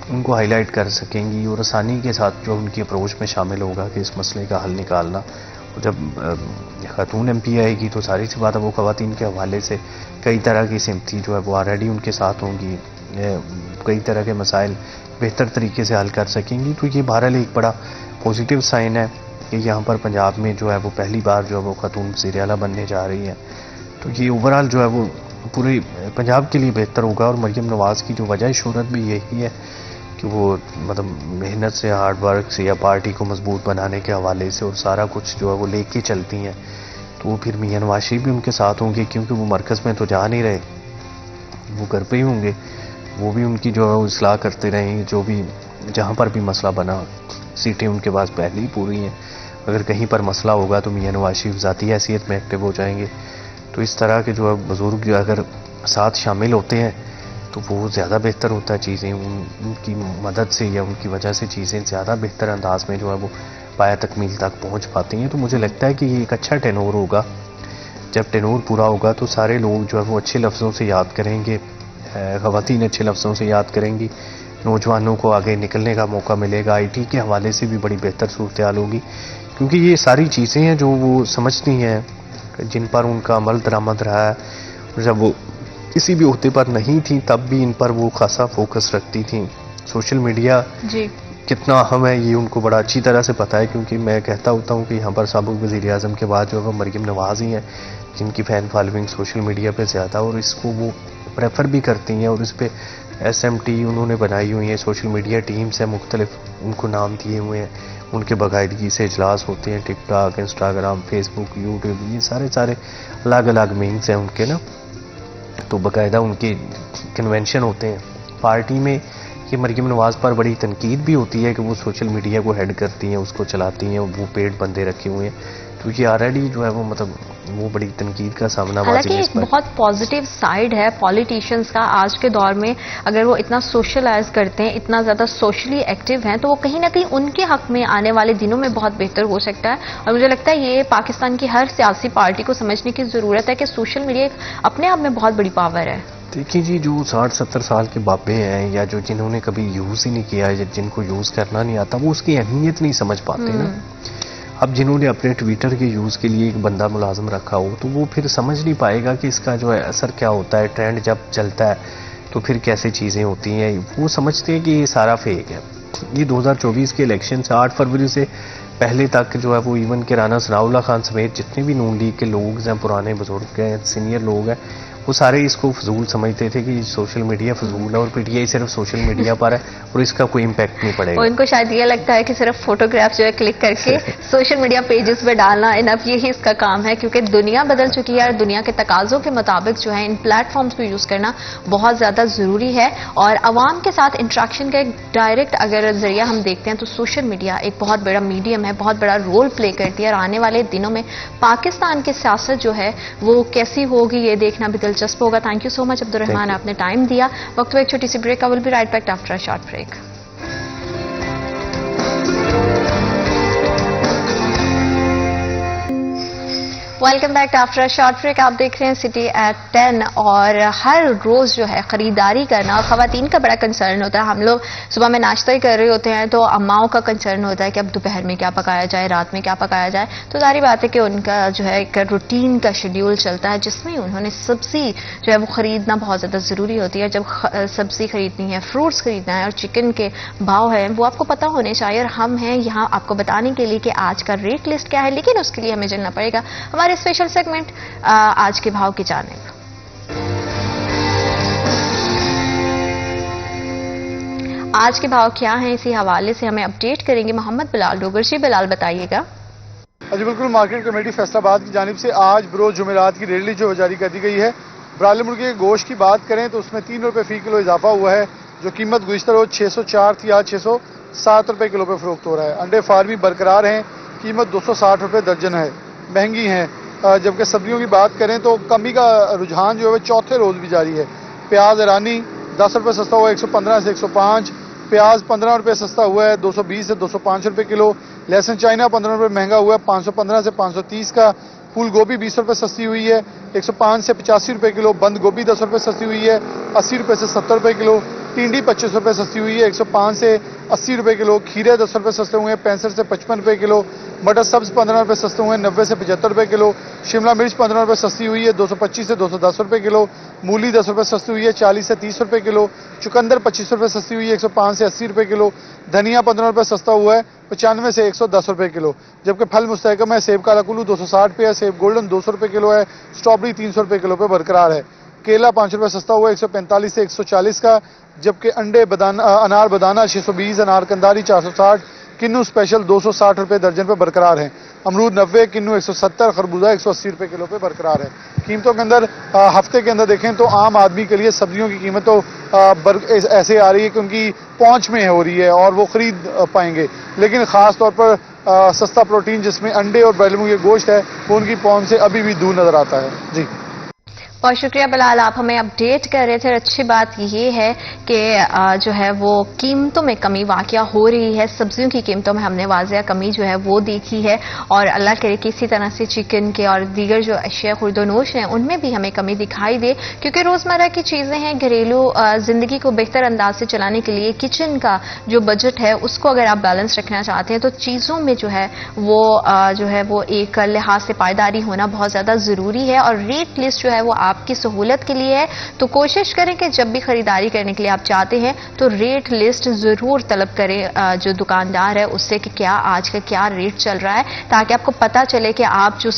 ان کو ہائی لائٹ کر سکیں گی اور آسانی کے ساتھ جو ان کی اپروچ میں شامل ہوگا کہ اس مسئلے کا حل نکالنا. اور جب خاتون ایم پی آئے گی تو ساری سی بات ہے وہ خواتین کے حوالے سے کئی طرح کی سمتی جو ہے وہ آلریڈی ان کے ساتھ ہوں گی، کئی طرح کے مسائل بہتر طریقے سے حل کر سکیں گی. تو یہ بہرحال ایک بڑا پازیٹیو سائن ہے کہ یہاں پر پنجاب میں جو ہے وہ پہلی بار جو ہے وہ خاتون وزیر اعلیٰ بننے جا رہی ہے. تو یہ اوورآل جو ہے وہ پورے پنجاب کے لیے بہتر ہوگا. اور مریم نواز کی جو وجہ شہرت بھی یہی ہے کہ وہ مطلب محنت سے، ہارڈ ورک سے یا پارٹی کو مضبوط بنانے کے حوالے سے اور سارا کچھ جو ہے وہ لے کے چلتی ہیں. تو وہ پھر میاں نواز شریف بھی ان کے ساتھ ہوں گے، کیونکہ وہ مرکز میں تو جا نہیں رہے، وہ گھر پہ ہی ہوں گے. وہ بھی ان کی جو ہے وہ اصلاح کرتے رہیں گے، جو بھی جہاں پر بھی مسئلہ بنا. سیٹیں ان کے پاس پہلے ہی پوری ہیں، اگر کہیں پر مسئلہ ہوگا تو میاں نواز شریف ذاتی حیثیت میں ایکٹیو ہو جائیں گے. تو اس طرح کے جو ہے بزرگ اگر ساتھ شامل ہوتے ہیں تو وہ زیادہ بہتر ہوتا ہے. چیزیں ان کی مدد سے یا ان کی وجہ سے چیزیں زیادہ بہتر انداز میں جو ہے وہ پایا تکمیل تک پہنچ پاتی ہیں. تو مجھے لگتا ہے کہ یہ ایک اچھا ٹینور ہوگا. جب ٹینور پورا ہوگا تو سارے لوگ جو ہے وہ اچھے لفظوں سے یاد کریں گے، خواتین اچھے لفظوں سے یاد کریں گی، نوجوانوں کو آگے نکلنے کا موقع ملے گا. آئی ٹی کے حوالے سے بھی بڑی بہتر صورتحال ہوگی، کیونکہ یہ ساری چیزیں ہیں جو وہ سمجھتی ہیں، جن پر ان کا عمل درآمد رہا ہے. جب وہ کسی بھی عہدے پر نہیں تھیں تب بھی ان پر وہ خاصا فوکس رکھتی تھیں. سوشل میڈیا کتنا اہم ہے یہ ان کو بڑا اچھی طرح سے پتہ ہے، کیونکہ میں کہتا ہوتا ہوں کہ یہاں پر سابق وزیر اعظم کے بعد جو ہے وہ مریم نواز ہی ہیں جن کی فین فالوئنگ سوشل میڈیا پہ زیادہ، اور اس کو وہ پریفر بھی کرتی ہیں. اور اس پہ ایس ایم ٹی انہوں نے بنائی ہوئی ہیں، سوشل میڈیا ٹیمز ہیں مختلف، ان کو نام دیے ہوئے ہیں. ان کے باقاعدگی سے اجلاس ہوتے ہیں، ٹک ٹاک، انسٹاگرام، فیس بک، یوٹیوب، یہ سارے الگ الگ مینس ہیں ان کے نا. تو باقاعدہ ان کے کنونشن ہوتے ہیں پارٹی میں. کہ مریم نواز پر بڑی تنقید بھی ہوتی ہے کہ وہ سوشل میڈیا کو ہیڈ کرتی ہیں, اس کو چلاتی ہیں, وہ پیڈ بندے رکھے ہوئے ہیں, تو یہ آلریڈی جو ہے وہ مطلب وہ بڑی تنقید کا سامنا. حالانکہ ایک بہت پازیٹیو سائڈ ہے پولیٹیشینز کا آج کے دور میں, اگر وہ اتنا سوشلائز کرتے ہیں, اتنا زیادہ سوشلی ایکٹیو ہیں, تو وہ کہیں نہ کہیں ان کے حق میں آنے والے دنوں میں بہت بہتر ہو سکتا ہے. اور مجھے لگتا ہے یہ پاکستان کی ہر سیاسی پارٹی کو سمجھنے کی ضرورت ہے کہ سوشل میڈیا اپنے آپ میں بہت بڑی پاور ہے. دیکھیں جی, جو 60-70 سال کے بابے ہیں یا جو جنہوں نے کبھی یوز ہی نہیں کیا ہے, جن کو یوز کرنا نہیں آتا, وہ اس کی اہمیت نہیں سمجھ پاتے نا. اب جنہوں نے اپنے ٹویٹر کے یوز کے لیے ایک بندہ ملازم رکھا ہو, تو وہ پھر سمجھ نہیں پائے گا کہ اس کا جو ہے اثر کیا ہوتا ہے, ٹرینڈ جب چلتا ہے تو پھر کیسے چیزیں ہوتی ہیں. وہ سمجھتے ہیں کہ یہ سارا فیک ہے. یہ 2024 کے الیکشن سے 8 فروری سے پہلے تک جو ہے وہ ایون کہ رانا ثناء اللہ خان سمیت جتنے بھی نون لیگ کے لوگ ہیں, پرانے بزرگ ہیں, سینئر لوگ ہیں, وہ سارے اس کو فضول سمجھتے تھے کہ سوشل میڈیا فضول ہے اور پی ٹی آئی صرف سوشل میڈیا پر ہے اور اس کا کوئی امپیکٹ نہیں پڑے گا. اور ان کو شاید یہ لگتا ہے کہ صرف فوٹوگراف جو ہے کلک کر کے سوشل میڈیا پیجز پہ ڈالنا انف یہی اس کا کام ہے, کیونکہ دنیا بدل چکی ہے اور دنیا کے تقاضوں کے مطابق جو ہے ان پلیٹ فارمز کو یوز کرنا بہت زیادہ ضروری ہے. اور عوام کے ساتھ انٹریکشن کا ایک ڈائریکٹ اگر ذریعہ ہم دیکھتے ہیں تو سوشل میڈیا ایک بہت بڑا میڈیم ہے, بہت بڑا رول پلے کرتی ہے. اور آنے والے دنوں میں پاکستان کی سیاست جو ہے وہ کیسی ہوگی یہ دیکھنا بھی دلچسپ ہوگا. تھینک یو سو مچ عبد الرحمان, آپ نے ٹائم دیا. وقت ایک چھوٹی سی break, I will be right back after a short break. Welcome back after short break. آپ دیکھ رہے ہیں سٹی ایٹ 10. اور ہر روز جو ہے خریداری کرنا اور خواتین کا بڑا کنسرن ہوتا ہے. ہم لوگ صبح میں ناشتہ ہی کر رہے ہوتے ہیں تو اماؤں کا کنسرن ہوتا ہے کہ اب دوپہر میں کیا پکایا جائے, رات میں کیا پکایا جائے. تو ظاہری بات ہے کہ ان کا جو ہے ایک روٹین کا شیڈیول چلتا ہے جس میں انہوں نے سبزی جو ہے وہ خریدنا بہت زیادہ ضروری ہوتی ہے. جب سبزی خریدنی ہے, فروٹس خریدنا ہے اور چکن کے بھاؤ ہیں وہ آپ کو پتہ ہونے چاہیے. اور ہم ہیں یہاں آپ کو بتانے کے لیے کہ آج کا ریٹ لسٹ کیا ہے, لیکن اس کے لیے ہمیں چلنا پڑے گا ہمارے اسپیشل سیگمنٹ آج کے بھاؤ کی جانب. آج کے بھاؤ کیا ہیں اسی حوالے سے ہمیں اپڈیٹ کریں گے محمد بلال ڈوگر. جی بلال بتائیے گا. جی بالکل, مارکیٹ کمیٹی فیصل آباد کی جانب سے آج بروز جمعرات کی ریٹ لسٹ جو جاری کر دی گئی ہے. برائل مرغی کے گوشت کی بات کریں تو اس میں 3 روپے فی کلو اضافہ ہوا ہے, جو قیمت گزشتہ روز 604 تھی, آج 607 روپے کلو پہ فروخت ہو رہا ہے. انڈے فارمی برقرار ہیں, قیمت 260 روپے درجن ہے, مہنگی ہیں. جبکہ سبزیوں کی بات کریں تو کمی کا رجحان جو ہے چوتھے روز بھی جاری ہے. پیاز ایرانی 10 روپے سستا ہوا ہے 115 سے 105, پیاز 15 روپے سستا ہوا ہے 220 سے 205 روپے کلو. لہسن چائنا 15 روپے مہنگا ہوا ہے 515 سے 530 کا. پھول گوبھی 20 روپے سستی ہوئی ہے 105 سے 85 روپے کلو. بند گوبھی 10 روپے سستی ہوئی ہے 80 روپے سے 70 روپے کلو. ٹینڈی 25 روپے سستی ہوئی ہے 105 سے 80 روپے کلو. کھیرے 10 روپے سستے ہوئے ہیں 65 سے 55 روپے کلو. مٹر سبز 15 روپے سستے ہوئے ہیں 90 سے 75 روپے کلو. شملہ مرچ 15 روپے سستی ہوئی ہے 225 سے 210 روپے کلو. مولی 10 روپے سستی ہوئی ہے 40 سے 30 روپے کلو. چکندر 25 روپے سستی ہوئی ہے 105 سے 80 روپے کلو. دھنیا 15 روپے سستا ہوا ہے 95 سے 110 روپے کلو. جبکہ پھل مستحکم ہے, سیب کالا کلو 260 پہ ہے, سیب گولڈن 200 روپے کلو ہے, اسٹرابری 300 روپے کلو پہ برقرار ہے. کیلا 5 روپے سستا ہوا ہے 145 سے 140 کا. جبکہ انڈے انار بدانا 620, انار کنداری 460, کنو اسپیشل 260 روپے درجن پہ برقرار ہیں. امرود 90, کنو 170, خربوزہ 180 روپے کلو پہ برقرار ہے. قیمتوں کے اندر ہفتے کے اندر دیکھیں تو عام آدمی کے لیے سبزیوں کی قیمت تو ایسے آ رہی ہے کہ ان کی پہنچ میں ہو رہی ہے اور وہ خرید پائیں گے, لیکن خاص طور پر سستا پروٹین جس میں انڈے اور برائل مرغی کے گوشت ہے وہ ان کی پہنچ سے ابھی بھی دور نظر آتا ہے. جی بہت شکریہ بلال, آپ ہمیں اپڈیٹ کر رہے تھے. اچھی بات یہ ہے کہ جو ہے وہ قیمتوں میں کمی واقعہ ہو رہی ہے. سبزیوں کی قیمتوں میں ہم نے واضح کمی جو ہے وہ دیکھی ہے, اور اللہ کرے کہ اسی طرح سے چکن کے اور دیگر جو اشیاء خورد و نوش ہیں ان میں بھی ہمیں کمی دکھائی دے, کیونکہ روزمرہ کی چیزیں ہیں. گھریلو زندگی کو بہتر انداز سے چلانے کے لیے کچن کا جو بجٹ ہے اس کو اگر آپ بیلنس رکھنا چاہتے ہیں تو چیزوں میں جو ہے وہ ایک لحاظ سے پائیداری ہونا بہت زیادہ ضروری ہے. اور ریٹ لسٹ جو ہے وہ آپ کی سہولت کے لیے ہے, تو کوشش کریں کہ جب بھی خریداری کرنے کے لیے آپ چاہتے ہیں تو ریٹ لسٹ ضرور طلب کریں جو دکاندار ہے اس سے کہ کیا آج کا کیا ریٹ چل رہا ہے, تاکہ آپ کو پتا چلے کہ آپ جو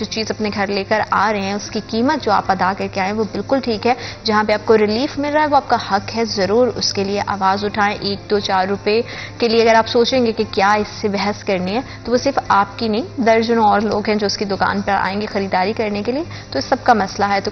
چیز اپنے گھر لے کر آ رہے ہیں اس کی قیمت جو آپ ادا کر کے آئیں وہ بالکل ٹھیک ہے. جہاں پہ آپ کو ریلیف مل رہا ہے وہ آپ کا حق ہے, ضرور اس کے لیے آواز اٹھائیں. 1 2 4 روپے کے لیے اگر آپ سوچیں گے کہ کیا اس سے بحث کرنی ہے تو وہ صرف آپ کی نہیں, درجنوں اور لوگ ہیں جو اس کی دکان پر آئیں گے خریداری کرنے کے لیے, تو اس سب کا مسئلہ ہے. تو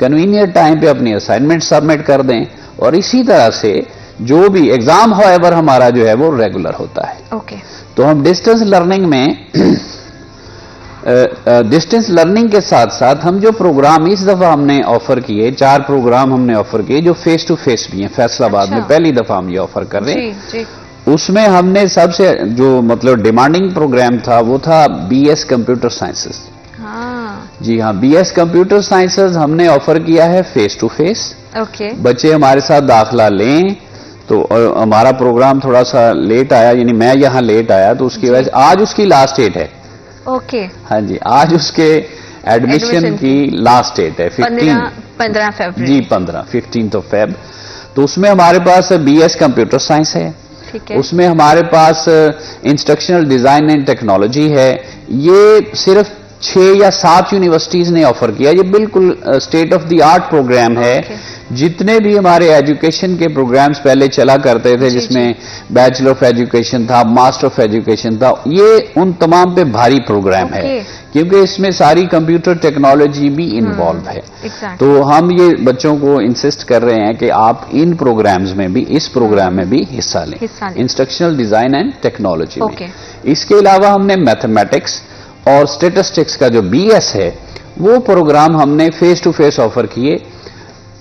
کنوینئنٹ ٹائم پہ اپنی اسائنمنٹ سبمٹ کر دیں, اور اسی طرح سے جو بھی ایگزام ہوئیور ہمارا جو ہے وہ ریگولر ہوتا ہے. اوکے. تو ہم ڈسٹینس لرننگ میں ڈسٹینس لرننگ کے ساتھ ساتھ ہم جو پروگرام اس دفعہ ہم نے آفر کیے, 4 پروگرام ہم نے آفر کیے جو فیس ٹو فیس بھی ہیں. فیصل آباد میں پہلی دفعہ ہم یہ آفر کر رہے ہیں. جی. اس میں ہم نے سب سے جو مطلب ڈیمانڈنگ پروگرام تھا وہ تھا بی ایس کمپیوٹر سائنسز. جی ہاں, بی ایس کمپیوٹر سائنسز ہم نے آفر کیا ہے فیس ٹو فیس. اوکے. بچے ہمارے ساتھ داخلہ لیں. تو ہمارا پروگرام تھوڑا سا لیٹ آیا, یعنی میں یہاں لیٹ آیا, تو اس کی وجہ سے آج اس کی لاسٹ ڈیٹ ہے. اوکے. ہاں جی, آج اس کے ایڈمیشن کی لاسٹ ڈیٹ ہے 15 فیبروری. جی 15 فیب. تو اس میں ہمارے پاس بی ایس کمپیوٹر سائنس ہے. ٹھیک ہے. اس میں ہمارے پاس انسٹرکشنل ڈیزائن اینڈ ٹیکنالوجی ہے. یہ صرف 6 یا 7 یونیورسٹیز نے آفر کیا. یہ بالکل state of the art program ہے. جتنے بھی ہمارے ایجوکیشن کے پروگرامز پہلے چلا کرتے تھے, جس میں بیچلر آف ایجوکیشن تھا, ماسٹر آف ایجوکیشن تھا, یہ ان تمام پہ بھاری پروگرام ہے, کیونکہ اس میں ساری کمپیوٹر ٹیکنالوجی بھی انوالو ہے. تو ہم یہ بچوں کو انسسٹ کر رہے ہیں کہ آپ ان پروگرامز میں بھی, اس پروگرام میں بھی حصہ لیں, انسٹرکشنل ڈیزائن اینڈ ٹیکنالوجی میں. اس کے علاوہ ہم نے میتھمیٹکس اور اسٹیٹسٹکس کا جو بی ایس ہے وہ پروگرام ہم نے فیس ٹو فیس آفر کیے.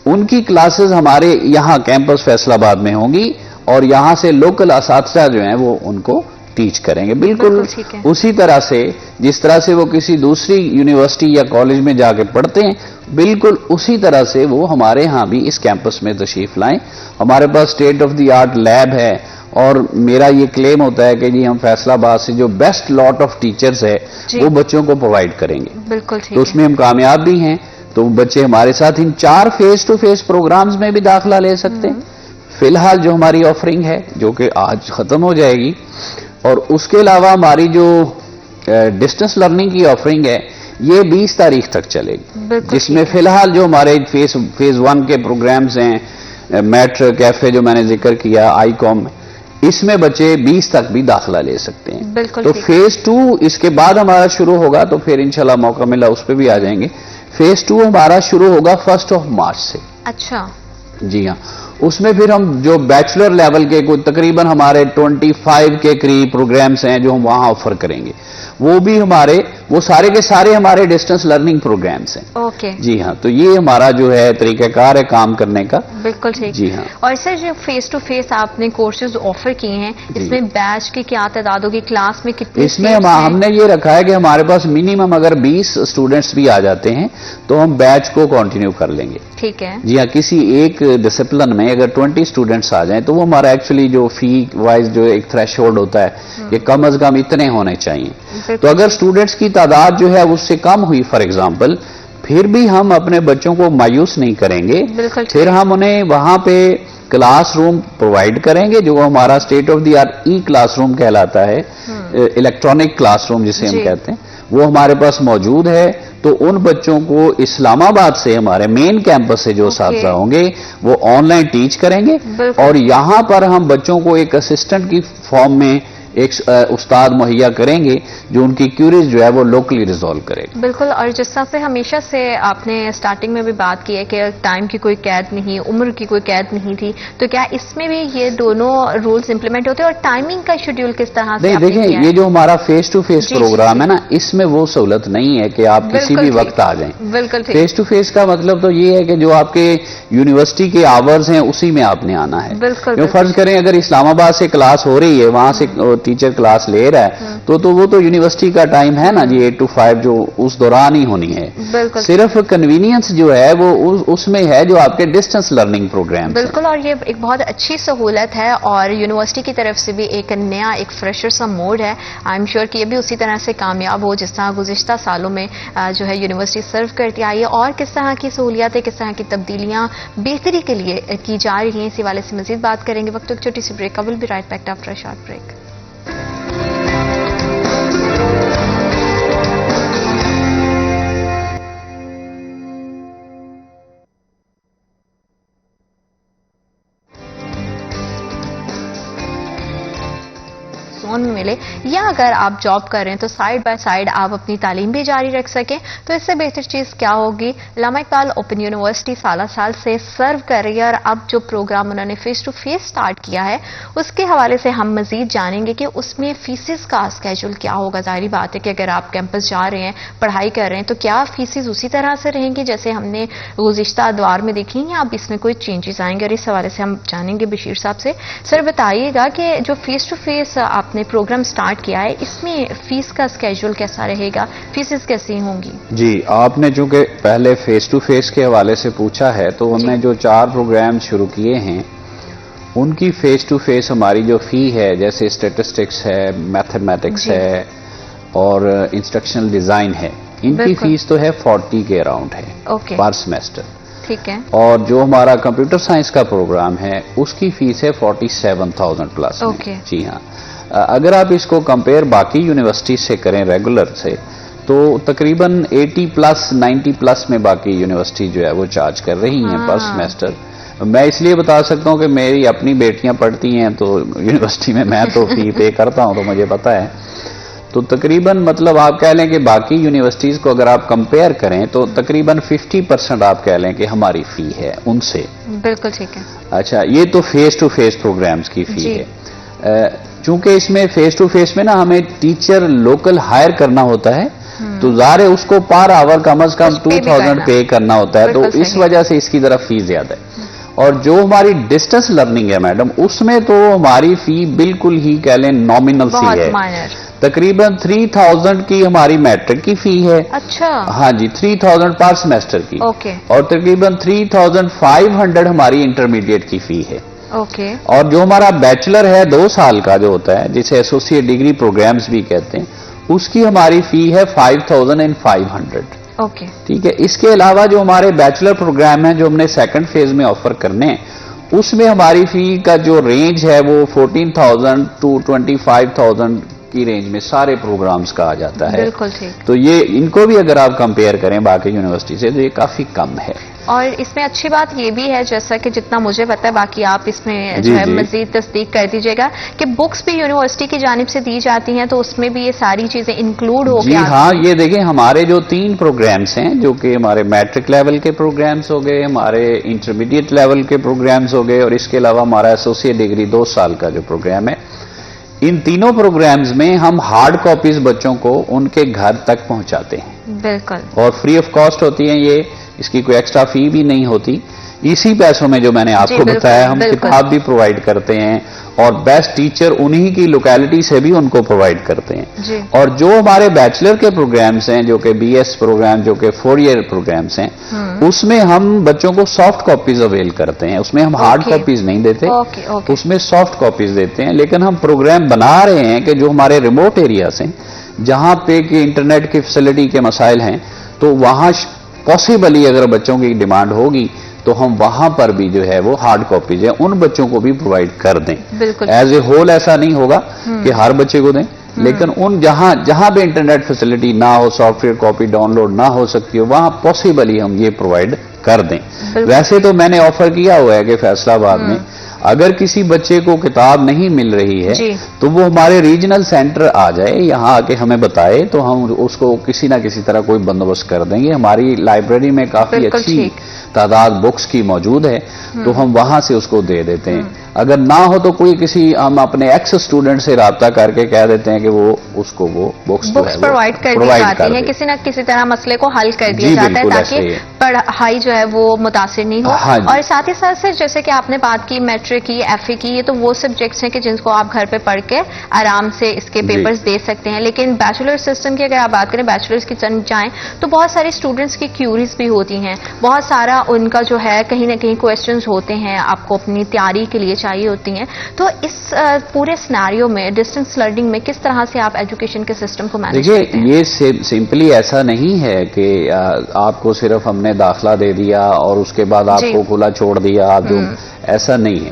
ان کی کلاسز ہمارے یہاں کیمپس فیصل آباد میں ہوں گی, اور یہاں سے لوکل اساتذہ جو ہیں وہ ان کو ٹیچ کریں گے. بالکل اسی طرح سے جس طرح سے وہ کسی دوسری یونیورسٹی یا کالج میں جا کے پڑھتے ہیں, بالکل اسی طرح سے وہ ہمارے ہاں بھی اس کیمپس میں تشریف لائیں. ہمارے پاس state of the art lab ہے, اور میرا یہ کلیم ہوتا ہے کہ جی ہم فیصل آباد سے جو بیسٹ لاٹ آف ٹیچرز ہے وہ بچوں کو پرووائڈ کریں گے. بالکل. تو اس میں ہم کامیاب بھی ہیں. تو بچے ہمارے ساتھ ان 4 فیس ٹو فیس پروگرامز میں بھی داخلہ لے سکتے ہیں. فی الحال جو ہماری آفرنگ ہے جو کہ آج ختم ہو جائے گی, اور اس کے علاوہ ہماری جو ڈسٹینس لرننگ کی آفرنگ ہے یہ 20 تاریخ تک چلے گی, جس میں فی الحال جو ہمارے فیز 1 کے پروگرامز ہیں, میٹر کیفے جو میں نے ذکر کیا, آئی کام, اس میں بچے 20 تک بھی داخلہ لے سکتے ہیں. تو فیز 2 اس کے بعد ہمارا شروع ہوگا, تو پھر انشاءاللہ موقع ملا اس پہ بھی آ جائیں گے. فیز 2 ہمارا شروع ہوگا 1 مارچ سے. اچھا. جی ہاں, اس میں پھر ہم جو بیچلر لیول کے کوئی تقریباً ہمارے 25 کے قریب پروگرامز ہیں جو ہم وہاں آفر کریں گے, وہ بھی ہمارے, وہ سارے کے سارے ہمارے ڈسٹینس لرننگ پروگرامز ہیں. اوکے. جی ہاں, تو یہ ہمارا جو ہے طریقہ کار ہے کام کرنے کا. بالکل ٹھیک. جی ہاں. اور سر جو فیس ٹو فیس آپ نے کورسز آفر کیے ہیں, اس میں بیچ کی کیا تعداد ہوگی, کلاس میں کتنی؟ اس میں ہم نے یہ رکھا ہے کہ ہمارے پاس منیمم اگر 20 اسٹوڈنٹس بھی آ جاتے ہیں تو ہم بیچ کو کنٹینیو کر لیں گے. ٹھیک ہے. جی ہاں, کسی ایک ڈسپلن میں اگر 20 اسٹوڈنٹس آ جائیں تو وہ ہمارا ایکچولی جو فی وائز جو ایک تھریش ہولڈ ہوتا ہے یہ کم از کم اتنے ہونے چاہیے. تو اگر اسٹوڈنٹس کی تعداد جو ہے اس سے کم ہوئی فار ایگزامپل, پھر بھی ہم اپنے بچوں کو مایوس نہیں کریں گے. پھر ہم انہیں وہاں پہ کلاس روم پرووائڈ کریں گے جو ہمارا state of the art E class room کہلاتا ہے, الیکٹرانک کلاس روم جسے ہم کہتے ہیں, وہ ہمارے پاس موجود ہے. تو ان بچوں کو اسلام آباد سے ہمارے مین کیمپس سے جو اساتذہ ہوں گے وہ آن لائن ٹیچ کریں گے, اور یہاں پر ہم بچوں کو ایک اسسٹنٹ کی فارم میں ایک استاد مہیا کریں گے جو ان کی کیوریز جو ہے وہ لوکلی ریزالو کرے گا. بالکل. اور جس طرح سے ہمیشہ سے آپ نے سٹارٹنگ میں بھی بات کی ہے کہ ٹائم کی کوئی قید نہیں, عمر کی کوئی قید نہیں تھی, تو کیا اس میں بھی یہ دونوں رولز امپلیمنٹ ہوتے ہیں, اور ٹائمنگ کا شیڈیول کس طرح سے؟ دیکھیں, یہ جو ہمارا فیس ٹو فیس پروگرام ہے نا, اس میں وہ سہولت نہیں ہے کہ آپ کسی بھی وقت آ جائیں. بالکل. فیس ٹو فیس کا مطلب تو یہ ہے کہ جو آپ کے یونیورسٹی کے آورز ہیں اسی میں آپ نے آنا ہے. بالکل. فرض کریں اگر اسلام آباد سے کلاس ہو رہی ہے, وہاں سے ٹیچر کلاس لے رہا ہے, تو وہ تو یونیورسٹی کا ٹائم ہے نا جی, 8 to 5 جو اس دوران ہی ہونی ہے. بالکل. صرف کنوینئنس جو ہے وہ اس میں ہے جو آپ کے ڈسٹینس لرننگ پروگرام. بالکل. اور یہ ایک بہت اچھی سہولت ہے, اور یونیورسٹی کی طرف سے بھی ایک نیا, ایک فریشر سا موڈ ہے. آئی ایم شیور کہ یہ بھی اسی طرح سے کامیاب ہو جس طرح گزشتہ سالوں میں جو ہے یونیورسٹی سرو کرتی آئی ہے, اور کس طرح کی سہولیات, کس طرح کی تبدیلیاں بہتری کے لیے کی جا رہی ہیں. اسی حوالے سے مزید بات کریں گے. وقت ایک چھوٹی سی break. Will be right back after short break. ملے, یا اگر آپ جاب کر رہے ہیں تو سائڈ بائی سائڈ آپ اپنی تعلیم بھی جاری رکھ سکیں, تو اس سے بہتر چیز کیا ہوگی. علامہ اقبال اوپن یونیورسٹی سالہ سال سے سرو کر رہی ہے, اور اب جو پروگرام انہوں نے فیس ٹو فیس سٹارٹ کیا ہے اس کے حوالے سے ہم مزید جانیں گے کہ اس میں فیسز کا اسکیجول کیا ہوگا. ظاہری بات ہے کہ اگر آپ کیمپس جا رہے ہیں, پڑھائی کر رہے ہیں, تو کیا فیسز اسی طرح سے رہیں گی جیسے ہم نے گزشتہ ادوار میں دیکھی, یا اب اس میں کوئی چینجز آئیں گے, اور اس حوالے سے ہم جانیں گے بشیر صاحب سے. سر بتائیے گا کہ جو فیس ٹو فیس آپ نے پروگرام سٹارٹ کیا ہے اس میں فیس کا اسکیجول کیسا رہے گا, فیسز کیسی ہوں گی؟ جی, آپ نے چونکہ پہلے فیس ٹو فیس کے حوالے سے پوچھا ہے, تو ہم نے جو 4 پروگرام شروع کیے ہیں ان کی فیس ٹو فیس ہماری جو فی ہے, جیسے اسٹیٹسٹکس ہے, میتھمیٹکس ہے اور انسٹرکشنل ڈیزائن ہے, ان کی فیس تو ہے 40 کے اراؤنڈ ہے پر سیمسٹر. ٹھیک ہے. اور جو ہمارا کمپیوٹر سائنس کا پروگرام ہے اس کی فیس ہے 47,000 پلس. جی ہاں, اگر آپ اس کو کمپیئر باقی یونیورسٹی سے کریں ریگولر سے, تو تقریباً 80 پلس 90 پلس میں باقی یونیورسٹی جو ہے وہ چارج کر رہی ہیں پر سیمسٹر. میں اس لیے بتا سکتا ہوں کہ میری اپنی بیٹیاں پڑھتی ہیں تو یونیورسٹی میں تو فی پے کرتا ہوں, تو مجھے پتا ہے. تو تقریباً مطلب آپ کہہ لیں کہ باقی یونیورسٹیز کو اگر آپ کمپیئر کریں تو تقریباً 50% آپ کہہ لیں کہ ہماری فی ہے ان سے. بالکل ٹھیک ہے. اچھا, یہ تو فیس ٹو فیس پروگرامز کی فی ہے. چونکہ اس میں فیس ٹو فیس میں نا ہمیں ٹیچر لوکل ہائر کرنا ہوتا ہے, تو ظاہر ہے اس کو پر آور کم از کم 2000 پے کرنا ہوتا ہے, تو اس وجہ سے اس کی طرف فی زیادہ ہے. اور جو ہماری ڈسٹنس لرننگ ہے میڈم, اس میں تو ہماری فی بالکل ہی کہہ لیں نامنل سی ہے. تقریباً 3000 کی ہماری میٹرک کی فی ہے. اچھا. ہاں جی, 3000 پر سیمسٹر کی. اور تقریباً 3500 ہماری انٹرمیڈیٹ کی فی ہے. اور جو ہمارا بیچلر ہے 2 سال کا جو ہوتا ہے, جسے ایسوسیٹ ڈگری پروگرامز بھی کہتے ہیں, اس کی ہماری فی ہے 5500. ٹھیک ہے. اس کے علاوہ جو ہمارے بیچلر پروگرام ہیں جو ہم نے سیکنڈ فیز میں آفر کرنے ہیں, اس میں ہماری فی کا جو رینج ہے وہ 14,000 to 25,000 کی رینج میں سارے پروگرامز کا آ جاتا ہے. بالکل ٹھیک. تو یہ ان کو بھی اگر آپ کمپیئر کریں باقی یونیورسٹی سے تو یہ کافی کم ہے. اور اس میں اچھی بات یہ بھی ہے, جیسا کہ جتنا مجھے پتا ہے, باقی آپ اس میں جو ہے مزید تصدیق کر دیجیے گا, کہ بکس بھی یونیورسٹی کی جانب سے دی جاتی ہیں, تو اس میں بھی یہ ساری چیزیں انکلوڈ ہو گئی. جی ہاں, یہ دیکھیں ہمارے جو 3 پروگرامز ہیں, جو کہ ہمارے میٹرک لیول کے پروگرامز ہو گئے, ہمارے انٹرمیڈیٹ لیول کے پروگرامز ہو گئے, اور اس کے علاوہ ہمارا ایسوسیٹ ڈگری 2 سال کا جو پروگرام ہے, ان تینوں پروگرامز میں ہم ہارڈ کاپیز بچوں کو ان کے گھر تک پہنچاتے ہیں. بالکل. اور فری آف کاسٹ ہوتی ہیں یہ, اس کی کوئی ایکسٹرا فی بھی نہیں ہوتی. اسی پیسوں میں جو میں نے آپ کو بتایا, ہم کتاب بھی پرووائڈ کرتے ہیں, اور بیسٹ ٹیچر انہی کی لوکیلٹی سے بھی ان کو پرووائڈ کرتے ہیں. اور جو ہمارے بیچلر کے پروگرامز ہیں, جو کہ بی ایس پروگرام, جو کہ 4 ایئر پروگرامز ہیں, اس میں ہم بچوں کو سافٹ کاپیز اویل کرتے ہیں. اس میں ہم ہارڈ کاپیز نہیں دیتے, اس میں سافٹ کاپیز دیتے ہیں. لیکن ہم پروگرام بنا رہے ہیں کہ جو ہمارے ریموٹ ایریاز ہیں, جہاں پہ کہ انٹرنیٹ کی فیسلٹی کے مسائل ہیں, تو وہاں پاسبلی اگر بچوں کی ڈیمانڈ ہوگی تو ہم وہاں پر بھی جو ہے وہ ہارڈ کاپیز ہیں ان بچوں کو بھی پرووائڈ کر دیں. ایز اے ہول ایسا نہیں ہوگا کہ ہر بچے کو دیں, لیکن ان جہاں پہ انٹرنیٹ فیسلٹی نہ ہو, software copy download نہ ہو سکتی ہو, وہاں پاسبلی ہم یہ پرووائڈ کر دیں. ویسے تو میں نے آفر کیا ہوا ہے کہ فیصلہ آباد میں اگر کسی بچے کو کتاب نہیں مل رہی ہے تو وہ ہمارے ریجنل سینٹر آ جائے, یہاں آ کے ہمیں بتائے, تو ہم اس کو کسی نہ کسی طرح کوئی بندوبست کر دیں گے. ہماری لائبریری میں کافی اچھی تعداد بکس کی موجود ہے, تو ہم وہاں سے اس کو دے دیتے ہیں. اگر نہ ہو تو کوئی کسی ہم اپنے ایکس اسٹوڈنٹ سے رابطہ کر کے کہہ دیتے ہیں کہ وہ اس کو وہ بکس پرووائڈ کر دی جاتی ہیں, کسی نہ کسی طرح مسئلے کو حل کر دیا جاتا ہے تاکہ پڑھائی جو ہے وہ متاثر نہیں ہو. اور ساتھ ہی ساتھ سے جیسے کہ آپ نے بات کی میٹرک کی, ایف اے کی, یہ تو وہ سبجیکٹس ہیں کہ جن کو آپ گھر پہ پڑھ کے آرام سے اس کے پیپرز دے سکتے ہیں. لیکن بیچلر سسٹم کی اگر آپ بات کریں, بیچلرز کی جائیں تو بہت ساری اسٹوڈنٹس کی کیوریز بھی ہوتی ہیں, بہت سارا ان کا جو ہے کہیں نہ کہیں کویسچنز ہوتے ہیں, آپ کو اپنی تیاری کے لیے چاہیے ہوتی ہیں. تو اس پورے سیناریو میں ڈسٹنس لرننگ میں کس طرح سے آپ ایجوکیشن کے سسٹم کو مینیج کرتے ہیں؟ یہ سمپلی ایسا نہیں ہے کہ آپ کو صرف ہم نے داخلہ دے دیا اور اس کے بعد آپ کو کھلا چھوڑ دیا, آپ جو ایسا نہیں ہے.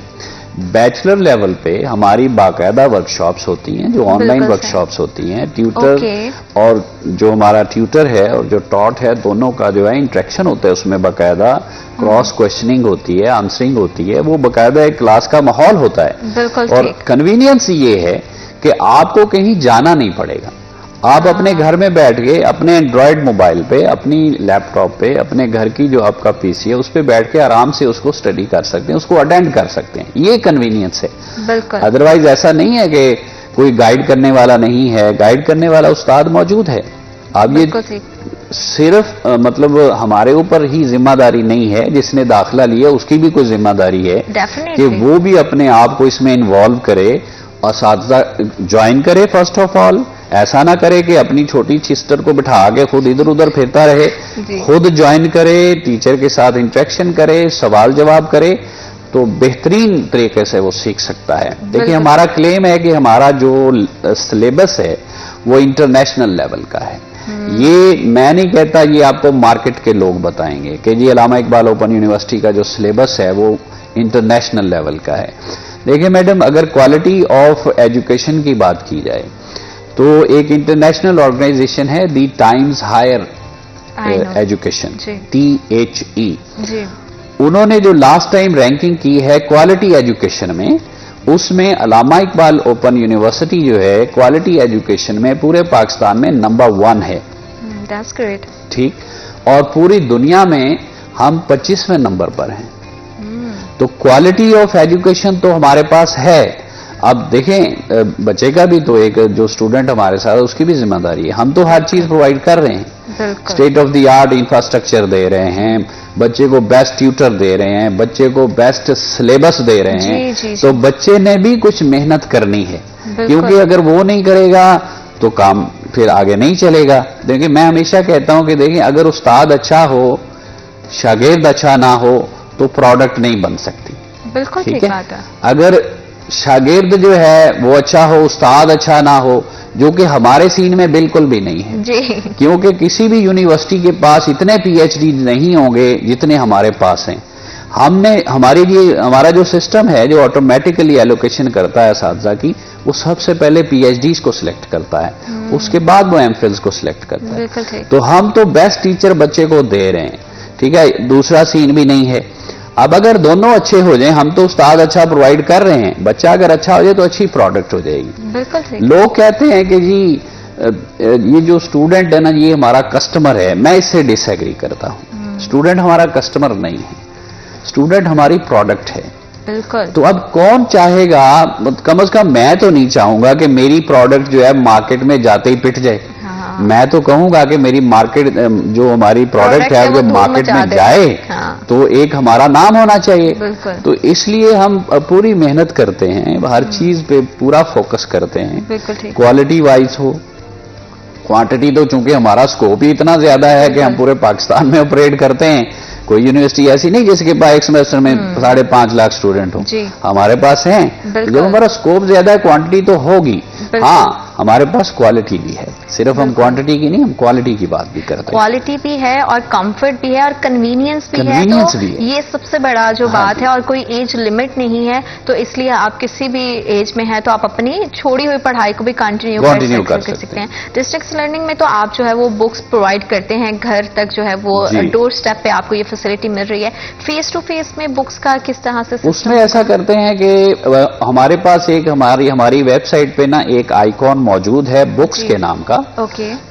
بیچلر لیول پہ ہماری باقاعدہ ورکشاپس ہوتی ہیں, جو آن لائن ورکشاپس ہوتی ہیں. ٹیوٹر اور جو ہمارا ٹیوٹر ہے اور جو ٹاٹ ہے, دونوں کا جو ہے انٹریکشن ہوتا ہے, اس میں باقاعدہ کراس کوشچننگ ہوتی ہے, آنسرنگ ہوتی ہے, وہ باقاعدہ ایک کلاس کا ماحول ہوتا ہے. اور کنوینئنس یہ ہے کہ آپ کو کہیں جانا نہیں پڑے گا. آپ اپنے گھر میں بیٹھ کے اپنے اینڈرائڈ موبائل پہ، اپنی لیپ ٹاپ پہ، اپنے گھر کی جو آپ کا پی سی ہے اس پہ بیٹھ کے آرام سے اس کو اسٹڈی کر سکتے ہیں، اس کو اٹینڈ کر سکتے ہیں. یہ کنوینئنس ہے. بالکل. ادروائز ایسا نہیں ہے کہ کوئی گائیڈ کرنے والا نہیں ہے، گائیڈ کرنے والا استاد موجود ہے. اب یہ صرف مطلب ہمارے اوپر ہی ذمہ داری نہیں ہے، جس نے داخلہ لیا اس کی بھی کوئی ذمہ داری ہے کہ وہ بھی اپنے آپ کو اس میں انوالو کرے، اساتذہ جوائن کرے. فرسٹ آف آل ایسا نہ کرے کہ اپنی چھوٹی سسٹر کو بٹھا کے خود ادھر ادھر پھرتا رہے. خود جوائن کرے، ٹیچر کے ساتھ انٹریکشن کرے، سوال جواب کرے، تو بہترین طریقے سے وہ سیکھ سکتا ہے. دیکھیں ہمارا کلیم ہے کہ ہمارا جو سلیبس ہے وہ انٹرنیشنل لیول کا ہے. یہ میں نہیں کہتا، یہ آپ کو مارکیٹ کے لوگ بتائیں گے کہ جی علامہ اقبال اوپن یونیورسٹی کا جو سلیبس ہے وہ انٹرنیشنل لیول کا ہے. دیکھیں میڈم، اگر کوالٹی آف ایجوکیشن کی بات کی جائے تو ایک انٹرنیشنل آرگنائزیشن ہے دی ٹائمز ہائر ایجوکیشن، THE. انہوں نے جو لاسٹ ٹائم رینکنگ کی ہے کوالٹی ایجوکیشن میں، اس میں علامہ اقبال اوپن یونیورسٹی جو ہے کوالٹی ایجوکیشن میں پورے پاکستان میں نمبر 1 ہے. That's great. ٹھیک. اور پوری دنیا میں ہم 25ویں نمبر پر ہیں. تو کوالٹی آف ایجوکیشن تو ہمارے پاس ہے. اب دیکھیں بچے کا بھی تو ایک جو اسٹوڈنٹ ہمارے ساتھ اس کی بھی ذمہ داری ہے. ہم تو ہر چیز پرووائڈ کر رہے ہیں، state of the art infrastructure دے رہے ہیں، بچے کو بیسٹ ٹیوٹر دے رہے ہیں، بچے کو بیسٹ سلیبس دے رہے ہیں. تو بچے نے بھی کچھ محنت کرنی ہے، کیونکہ اگر وہ نہیں کرے گا تو کام پھر آگے نہیں چلے گا. دیکھیں میں ہمیشہ کہتا ہوں کہ دیکھیں اگر استاد اچھا ہو، شاگرد اچھا نہ ہو تو پروڈکٹ نہیں بن سکتی. بالکل ٹھیک بات ہے. اگر شاگرد جو ہے وہ اچھا ہو، استاد اچھا نہ ہو، جو کہ ہمارے سین میں بالکل بھی نہیں ہے. کیونکہ کسی بھی یونیورسٹی کے پاس اتنے PhD نہیں ہوں گے جتنے ہمارے پاس ہیں. ہمارا جو سسٹم ہے جو آٹومیٹیکلی ایلوکیشن کرتا ہے اساتذہ کی، وہ سب سے پہلے PhDs کو سلیکٹ کرتا ہے، اس کے بعد وہ MPhils کو سلیکٹ کرتا ہے. تو ہم تو بیسٹ ٹیچر بچے کو دے رہے ہیں. ٹھیک ہے، دوسرا سین بھی نہیں ہے. اب اگر دونوں اچھے ہو جائیں، ہم تو استاد اچھا پرووائڈ کر رہے ہیں، بچہ اگر اچھا ہو جائے تو اچھی پروڈکٹ ہو جائے گی. لوگ کہتے ہیں کہ جی یہ جو اسٹوڈنٹ ہے نا یہ ہمارا کسٹمر ہے. میں اس سے ڈس ایگری کرتا ہوں. اسٹوڈنٹ ہمارا کسٹمر نہیں ہے، اسٹوڈنٹ ہماری پروڈکٹ ہے. بالکل. تو اب کون چاہے گا، کم از کم میں تو نہیں چاہوں گا کہ میری پروڈکٹ جو ہے مارکیٹ میں جاتے ہی پٹ جائے. میں تو کہوں گا کہ میری مارکیٹ جو ہماری پروڈکٹ ہے وہ مارکیٹ میں جائے تو ایک ہمارا نام ہونا چاہیے. تو اس لیے ہم پوری محنت کرتے ہیں، ہر چیز پہ پورا فوکس کرتے ہیں، کوالٹی وائز ہو. کوانٹٹی تو چونکہ ہمارا سکوپ ہی اتنا زیادہ ہے کہ ہم پورے پاکستان میں آپریٹ کرتے ہیں. کوئی یونیورسٹی ایسی نہیں جس کے پاس ایک سیمسٹر میں 5.5 لاکھ اسٹوڈنٹ ہوں. ہمارے پاس ہیں. جو ہمارا سکوپ زیادہ ہے کوانٹٹی تو ہوگی. ہاں ہمارے پاس کوالٹی بھی ہے، صرف ہم کوانٹٹی کی نہیں، ہم کوالٹی کی بات بھی کرتے ہیں. کوالٹی بھی ہے اور کمفرٹ بھی ہے اور کنوینئنس بھی ہے. تو یہ سب سے بڑا جو بات ہے. اور کوئی ایج لمٹ نہیں ہے، تو اس لیے آپ کسی بھی ایج میں ہے تو آپ اپنی چھوڑی ہوئی پڑھائی کو بھی کنٹینیو کر سکتے ہیں. ڈسٹینس لرننگ میں تو آپ جو ہے وہ بکس پرووائڈ کرتے ہیں گھر تک، جو ہے وہ ڈور سٹیپ پہ آپ کو یہ فیسلٹی مل رہی ہے. فیس ٹو فیس میں بکس کا کس طرح سے اس میں ایسا کرتے ہیں کہ ہمارے پاس ایک ہماری ویب سائٹ پہ نا ایک آئیکن موجود ہے بکس کے نام کا.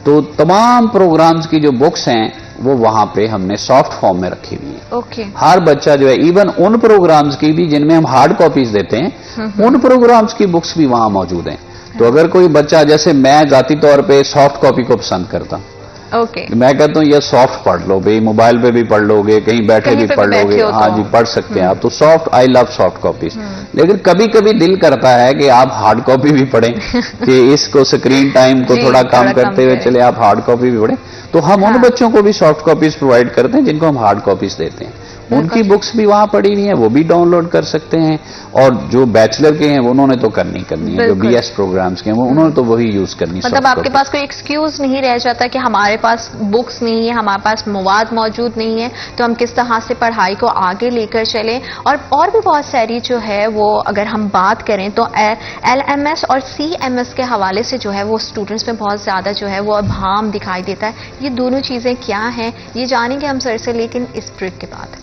تو تمام پروگرامز کی جو بکس ہیں وہ وہاں پہ ہم نے سافٹ فارم میں رکھی ہوئی ہیں. ہر بچہ جو ہے ایون ان پروگرامز کی بھی جن میں ہم ہارڈ کاپیز دیتے ہیں ان پروگرامز کی بکس بھی وہاں موجود ہیں. تو اگر کوئی بچہ، جیسے میں ذاتی طور پہ سافٹ کاپی کو پسند کرتا ہوں، میں کہتا ہوں یہ سافٹ پڑھ لو بھائی، موبائل پہ بھی پڑھ لو گے، کہیں بیٹھے بھی پڑھ لو گے. ہاں جی پڑھ سکتے ہیں آپ. تو سافٹ، آئی لو سافٹ کاپیز. لیکن کبھی کبھی دل کرتا ہے کہ آپ ہارڈ کاپی بھی پڑھیں، کہ اس کو سکرین ٹائم کو تھوڑا کم کرتے ہوئے چلے آپ ہارڈ کاپی بھی پڑھیں. تو ہم ان بچوں کو بھی سافٹ کاپیز پرووائڈ کرتے ہیں جن کو ہم ہارڈ کاپیز دیتے ہیں. ان کی بکس بھی وہاں پڑی ہوئی ہیں، وہ بھی ڈاؤن لوڈ کر سکتے ہیں. اور جو بیچلر کے ہیں انہوں نے تو کرنی ہے، جو BS پروگرامز کے ہیں انہوں نے تو وہی یوز کرنی. مطلب آپ کے پاس کوئی ایکسکیوز نہیں رہ جاتا کہ ہمارے پاس بکس نہیں ہے، ہمارے پاس مواد موجود نہیں ہے، تو ہم کس طرح سے پڑھائی کو آگے لے کر چلیں. اور بھی بہت ساری جو ہے وہ اگر ہم بات کریں تو LMS اور CMS کے حوالے سے جو ہے وہ اسٹوڈنٹس میں بہت زیادہ جو ہے وہ ابہام دکھائی دیتا ہے. یہ دونوں چیزیں کیا ہیں یہ جانیں گے ہم سر سے، لیکن اس بریک کے بعد.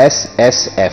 SSF।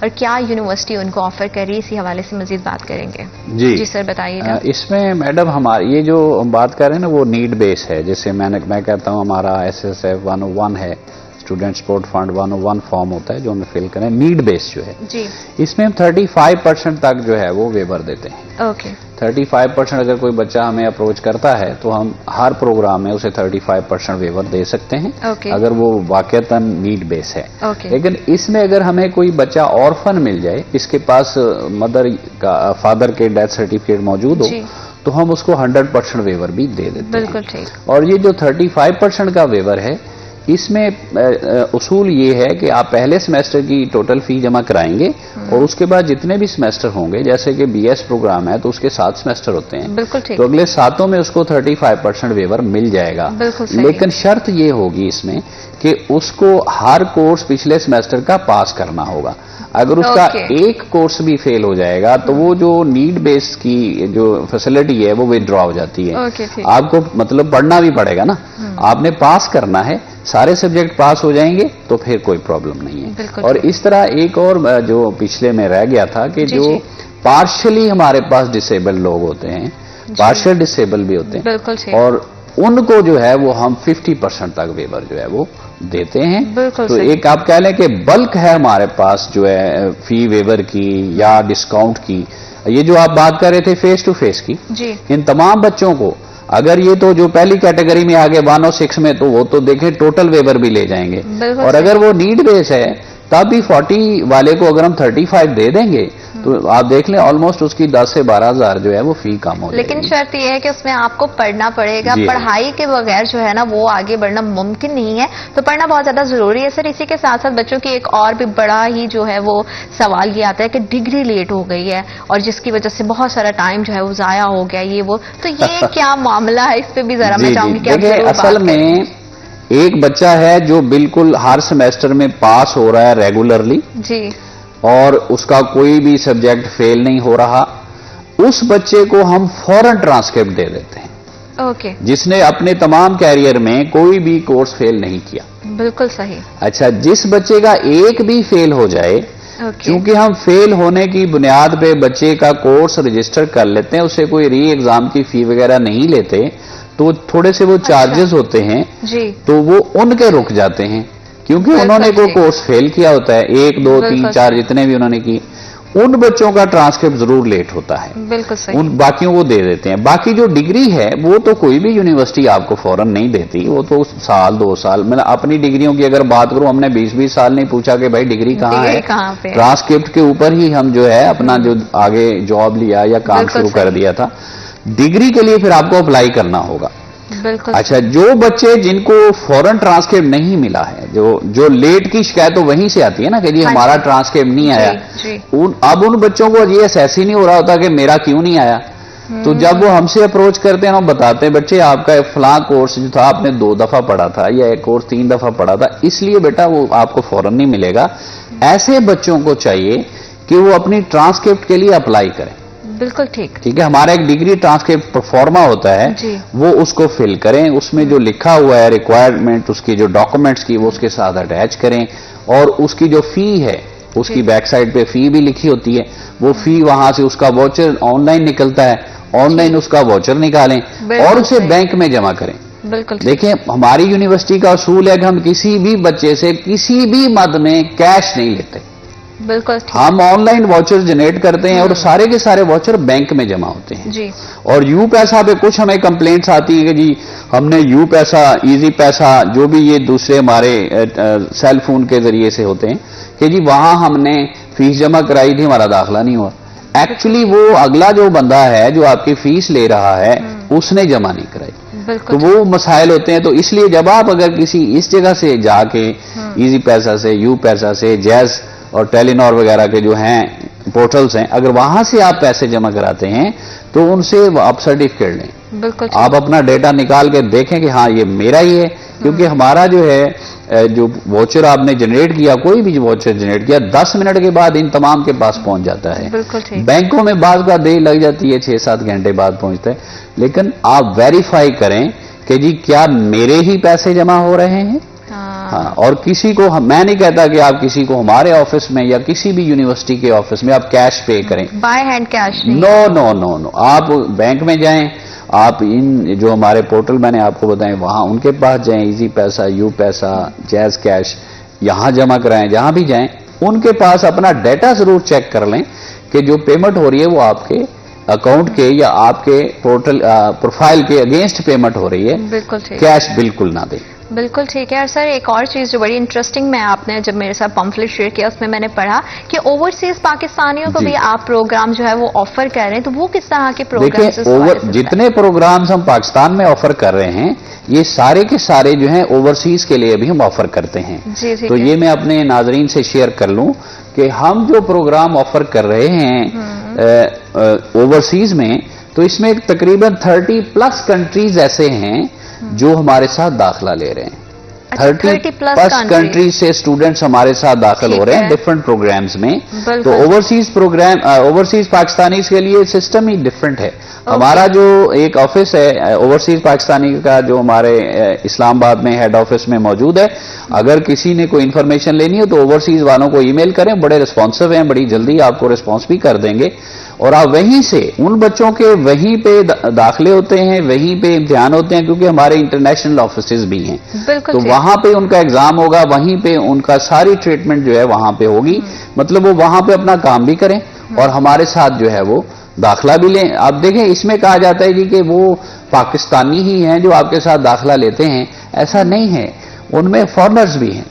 اور کیا یونیورسٹی ان کو آفر کر رہی ہے، اسی حوالے سے مزید بات کریں گے. جی سر بتائیے گا. اس میں میڈم ہماری یہ جو بات کر رہے ہیں نا وہ نیڈ بیس ہے. جیسے میں کہتا ہوں ہمارا SSF 101 ہے، اسٹوڈنٹ سپورٹ فنڈ 101 فارم ہوتا ہے جو ہمیں فل کریں نیڈ بیس جو ہے. جی اس میں ہم 35% تک جو ہے وہ ویور دیتے ہیں. اوکے 35% اگر کوئی بچہ ہمیں اپروچ کرتا ہے تو ہم ہر پروگرام میں اسے 35% ویور دے سکتے ہیں اگر وہ واقعتاً نیڈ بیس ہے. لیکن اس میں اگر ہمیں کوئی بچہ آرفن مل جائے جس کے پاس مدر کا فادر کے ڈیتھ سرٹیفکیٹ موجود ہو تو ہم اس کو 100% ویور بھی دے دیتے ہیں. بالکل ٹھیک. اور یہ جو 35% کا ویور ہے اس میں اصول یہ ہے کہ آپ پہلے سیمیسٹر کی ٹوٹل فی جمع کرائیں گے اور اس کے بعد جتنے بھی سیمیسٹر ہوں گے، جیسے کہ BS پروگرام ہے تو اس کے 7 سیمیسٹر ہوتے ہیں، بالکل ٹھیک. تو اگلے 7 میں اس کو 35% ویور مل جائے گا. لیکن شرط یہ ہوگی اس میں کہ اس کو ہر کورس پچھلے سیمیسٹر کا پاس کرنا ہوگا. اگر اس کا ایک کورس بھی فیل ہو جائے گا تو وہ جو نیڈ بیس کی جو فیسلٹی ہے وہ ودرا ہو جاتی ہے. آپ کو مطلب پڑھنا بھی پڑے گا نا، آپ نے پاس کرنا ہے، سارے سبجیکٹ پاس ہو جائیں گے تو پھر کوئی پرابلم نہیں ہے. اور اس طرح ایک اور جو پچھلے میں رہ گیا تھا کہ جو پارشلی ہمارے پاس ڈسیبل لوگ ہوتے ہیں، پارشل ڈسیبل بھی ہوتے ہیں، اور ان کو جو ہے وہ ہم 50% تک ویور جو ہے وہ دیتے ہیں. تو ایک آپ کہہ لیں کہ بلک ہے ہمارے پاس جو ہے فی ویور کی یا ڈسکاؤنٹ کی. یہ جو آپ بات کر رہے تھے فیس ٹو فیس کی، ان تمام بچوں کو اگر یہ تو جو پہلی کیٹیگری میں آگے 106 میں تو وہ تو دیکھیں ٹوٹل ویور بھی لے جائیں گے. اور اگر وہ نیڈ بیس ہے تب بھی 40 والے کو اگر ہم 35 دے دیں گے تو آپ دیکھ لیں آلموسٹ اس کی 10 سے 12 ہزار جو ہے وہ فی کم ہو جائے گی. لیکن شرط یہ ہے کہ اس میں آپ کو پڑھنا پڑے گا. پڑھائی کے بغیر جو ہے نا وہ آگے بڑھنا ممکن نہیں ہے، تو پڑھنا بہت زیادہ ضروری ہے. سر اسی کے ساتھ ساتھ بچوں کی ایک اور بھی بڑا ہی جو ہے وہ سوال یہ آتا ہے کہ ڈگری لیٹ ہو گئی ہے اور جس کی وجہ سے بہت سارا ٹائم جو ہے وہ ضائع ہو گیا، یہ وہ تو یہ کیا معاملہ ہے؟ اس پہ بھی ذرا میں چاہوں گی کہ اصل میں ایک بچہ ہے جو بالکل ہر سیمیسٹر میں پاس ہو رہا ہے ریگولرلی اور اس کا کوئی بھی سبجیکٹ فیل نہیں ہو رہا، اس بچے کو ہم فوراً ٹرانسکرپٹ دے دیتے ہیں. جس نے اپنے تمام کیریئر میں کوئی بھی کورس فیل نہیں کیا. بالکل صحیح. اچھا جس بچے کا ایک بھی فیل ہو جائے، کیونکہ ہم فیل ہونے کی بنیاد پہ بچے کا کورس رجسٹر کر لیتے ہیں، اسے کوئی ری ایگزام کی فی وغیرہ نہیں لیتے، تو تھوڑے سے وہ چارجز ہوتے ہیں تو وہ ان کے رک جاتے ہیں کیونکہ انہوں نے کوئی کورس فیل کیا ہوتا ہے، 1 2 3 4 جتنے بھی انہوں نے کی. ان بچوں کا ٹرانسکرپٹ ضرور لیٹ ہوتا ہے، بالکل صحیح. ان باقیوں کو دے دیتے ہیں. باقی جو ڈگری ہے وہ تو کوئی بھی یونیورسٹی آپ کو فوراً نہیں دیتی، وہ تو سال 2 سال. میں اپنی ڈگریوں کی اگر بات کروں، ہم نے 20 سال نہیں پوچھا کہ بھائی ڈگری کہاں ہے، ٹرانسکرپٹ کے اوپر ہی ہم جو ہے اپنا جو آگے جاب لیا یا کام شروع کر دیا تھا. ڈگری کے لیے پھر آپ کو اپلائی کرنا ہوگا. اچھا جو بچے جن کو فوراً ٹرانسکرپٹ نہیں ملا ہے، جو لیٹ کی شکایت تو وہیں سے آتی ہے نا کہ جی ہمارا ٹرانسکرپٹ نہیں آیا. اب ان بچوں کو یہ احساس ہی نہیں ہو رہا ہوتا کہ میرا کیوں نہیں آیا. تو جب وہ ہم سے اپروچ کرتے ہیں ہم بتاتے ہیں بچے آپ کا فلاں کورس جو تھا آپ نے 2 دفعہ پڑھا تھا یا ایک کورس 3 دفعہ پڑھا تھا، اس لیے بیٹا وہ آپ کو فوراً نہیں ملے گا. ایسے بچوں کو چاہیے کہ وہ اپنی ٹرانسکرپٹ کے لیے اپلائی کریں. بالکل ٹھیک. ٹھیک ہے، ہمارا ایک ڈگری ٹرانسکرپٹ پرفارما ہوتا ہے، وہ اس کو فل کریں، اس میں جو لکھا ہوا ہے ریکوائرمنٹ اس کی جو ڈاکومنٹس کی وہ اس کے ساتھ اٹیچ کریں، اور اس کی جو فی ہے اس کی بیک سائڈ پہ فی بھی لکھی ہوتی ہے، وہ فی وہاں سے اس کا واچر آن لائن نکلتا ہے، آن لائن اس کا واچر نکالیں اور اسے بینک میں جمع کریں. دیکھیں ہماری یونیورسٹی کا اصول ہے کہ ہم کسی بھی بچے سے کسی بھی مد میں کیش نہیں لیتے. بالکل ہم آن لائن واچر جنریٹ کرتے ہیں اور سارے کے سارے واچر بینک میں جمع ہوتے ہیں. اور یو پیسہ پہ کچھ ہمیں کمپلینٹس آتی ہیں کہ جی ہم نے یو پیسہ، ایزی پیسہ، جو بھی یہ دوسرے ہمارے سیل فون کے ذریعے سے ہوتے ہیں کہ جی وہاں ہم نے فیس جمع کرائی تھی ہمارا داخلہ نہیں ہوا. ایکچولی وہ اگلا جو بندہ ہے جو آپ کی فیس لے رہا ہے اس نے جمع نہیں کرائی. تو وہ مسائل ہوتے ہیں. تو اس لیے جب آپ اگر کسی اس جگہ سے جا کے ایزی پیسہ سے، یو پیسہ سے، جیز اور ٹیلی نار وغیرہ کے جو ہیں پورٹلز ہیں، اگر وہاں سے آپ پیسے جمع کراتے ہیں تو ان سے آپ سرٹیفکیٹ لیں. آپ اپنا ڈیٹا نکال کے دیکھیں کہ ہاں یہ میرا ہی ہے، کیونکہ ہمارا جو ہے جو واچر آپ نے جنریٹ کیا، کوئی بھی واچر جنریٹ کیا 10 منٹ کے بعد ان تمام کے پاس پہنچ جاتا ہے. بینکوں میں بعض کا دیر لگ جاتی ہے، 6-7 گھنٹے بعد پہنچتا ہے. لیکن آپ ویریفائی کریں کہ جی کیا میرے ہی پیسے جمع ہو رہے ہیں ہاں، اور کسی کو میں نہیں کہتا کہ آپ کسی کو ہمارے آفس میں یا کسی بھی یونیورسٹی کے آفس میں آپ کیش پے کریں. بائی ہینڈ کیش نو نو نو نو. آپ بینک میں جائیں, آپ ان جو ہمارے پورٹل میں نے آپ کو بتائیں وہاں ان کے پاس جائیں, ایزی پیسہ, یو پیسہ, جیز کیش, یہاں جمع کرائیں, جہاں بھی جائیں ان کے پاس اپنا ڈیٹا ضرور چیک کر لیں کہ جو پیمنٹ ہو رہی ہے وہ آپ کے اکاؤنٹ کے یا آپ کے پورٹل پروفائل کے اگینسٹ پیمنٹ ہو رہی ہے. بالکل ٹھیک, کیش بالکل نہ دیں. بالکل ٹھیک ہے. اور سر ایک اور چیز جو بڑی انٹرسٹنگ میں آپ نے جب میرے ساتھ پمفلٹ شیئر کیا اس میں میں نے پڑھا کہ اوورسیز پاکستانیوں کو بھی آپ پروگرام جو ہے وہ آفر کر رہے ہیں, تو وہ کس طرح کے پروگرام؟ دیکھیں جتنے پروگرامز ہم پاکستان میں آفر کر رہے ہیں یہ سارے کے سارے جو ہیں اوورسیز کے لیے بھی ہم آفر کرتے ہیں. تو یہ میں اپنے ناظرین سے شیئر کر لوں کہ ہم جو پروگرام آفر کر رہے ہیں اوورسیز میں, تو اس میں تقریباً 30+ کنٹریز ایسے ہیں جو ہمارے ساتھ داخلہ لے رہے ہیں. 30+ کنٹریز سے اسٹوڈنٹس ہمارے ساتھ داخل ہو رہے ہیں ڈفرنٹ پروگرامز میں. تو اوورسیز پاکستانیز کے لیے سسٹم ہی ڈفرنٹ ہے. ہمارا جو ایک آفس ہے اوورسیز پاکستانی کا جو ہمارے اسلام آباد میں ہیڈ آفس میں موجود ہے, اگر کسی نے کوئی انفارمیشن لینی ہو تو اوورسیز والوں کو ای میل کریں, بڑے ریسپانسو ہیں, بڑی جلدی آپ کو ریسپانس بھی کر دیں گے. اور آپ وہیں سے ان بچوں کے وہیں پہ داخلے ہوتے ہیں, وہیں پہ امتحان ہوتے ہیں, کیونکہ ہمارے انٹرنیشنل آفسز بھی ہیں. تو وہاں پہ ان کا ایگزام ہوگا, وہیں پہ ان کا ساری ٹریٹمنٹ جو ہے وہاں پہ ہوگی. مطلب وہ وہاں پہ اپنا کام بھی کریں اور ہمارے ساتھ جو ہے وہ داخلہ بھی لیں. آپ دیکھیں اس میں کہا جاتا ہے کہ وہ پاکستانی ہی ہیں جو آپ کے ساتھ داخلہ لیتے ہیں, ایسا نہیں ہے, ان میں فارنرز بھی ہیں.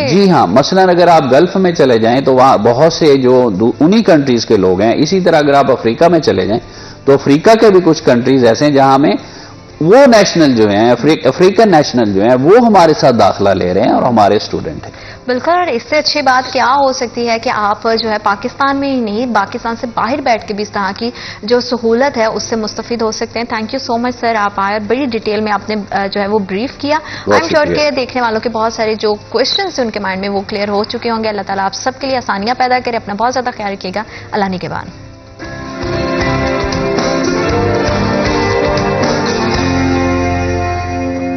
جی ہاں, مثلا اگر آپ گلف میں چلے جائیں تو وہاں بہت سے جو انہی کنٹریز کے لوگ ہیں. اسی طرح اگر آپ افریقہ میں چلے جائیں تو افریقہ کے بھی کچھ کنٹریز ایسے ہیں جہاں میں وہ نیشنل جو ہیں افریقن نیشنل جو ہیں وہ ہمارے ساتھ داخلہ لے رہے ہیں اور ہمارے اسٹوڈنٹ ہیں. بالکل, اور اس سے اچھی بات کیا ہو سکتی ہے کہ آپ جو ہے پاکستان میں ہی نہیں پاکستان سے باہر بیٹھ کے بھی اس طرح کی جو سہولت ہے اس سے مستفید ہو سکتے ہیں. تھینک یو سو مچ سر, آپ آئے اور بڑی ڈیٹیل میں آپ نے جو ہے وہ بریف کیا. آئی ایم شیور کہ دیکھنے والوں کے بہت سارے جو کوشچنس ان کے مائنڈ میں وہ کلیئر ہو چکے ہوں گے. اللہ تعالیٰ آپ سب کے لیے آسانیاں پیدا کرے. اپنا بہت زیادہ خیال رکھیے گا. اللہ نگہبان.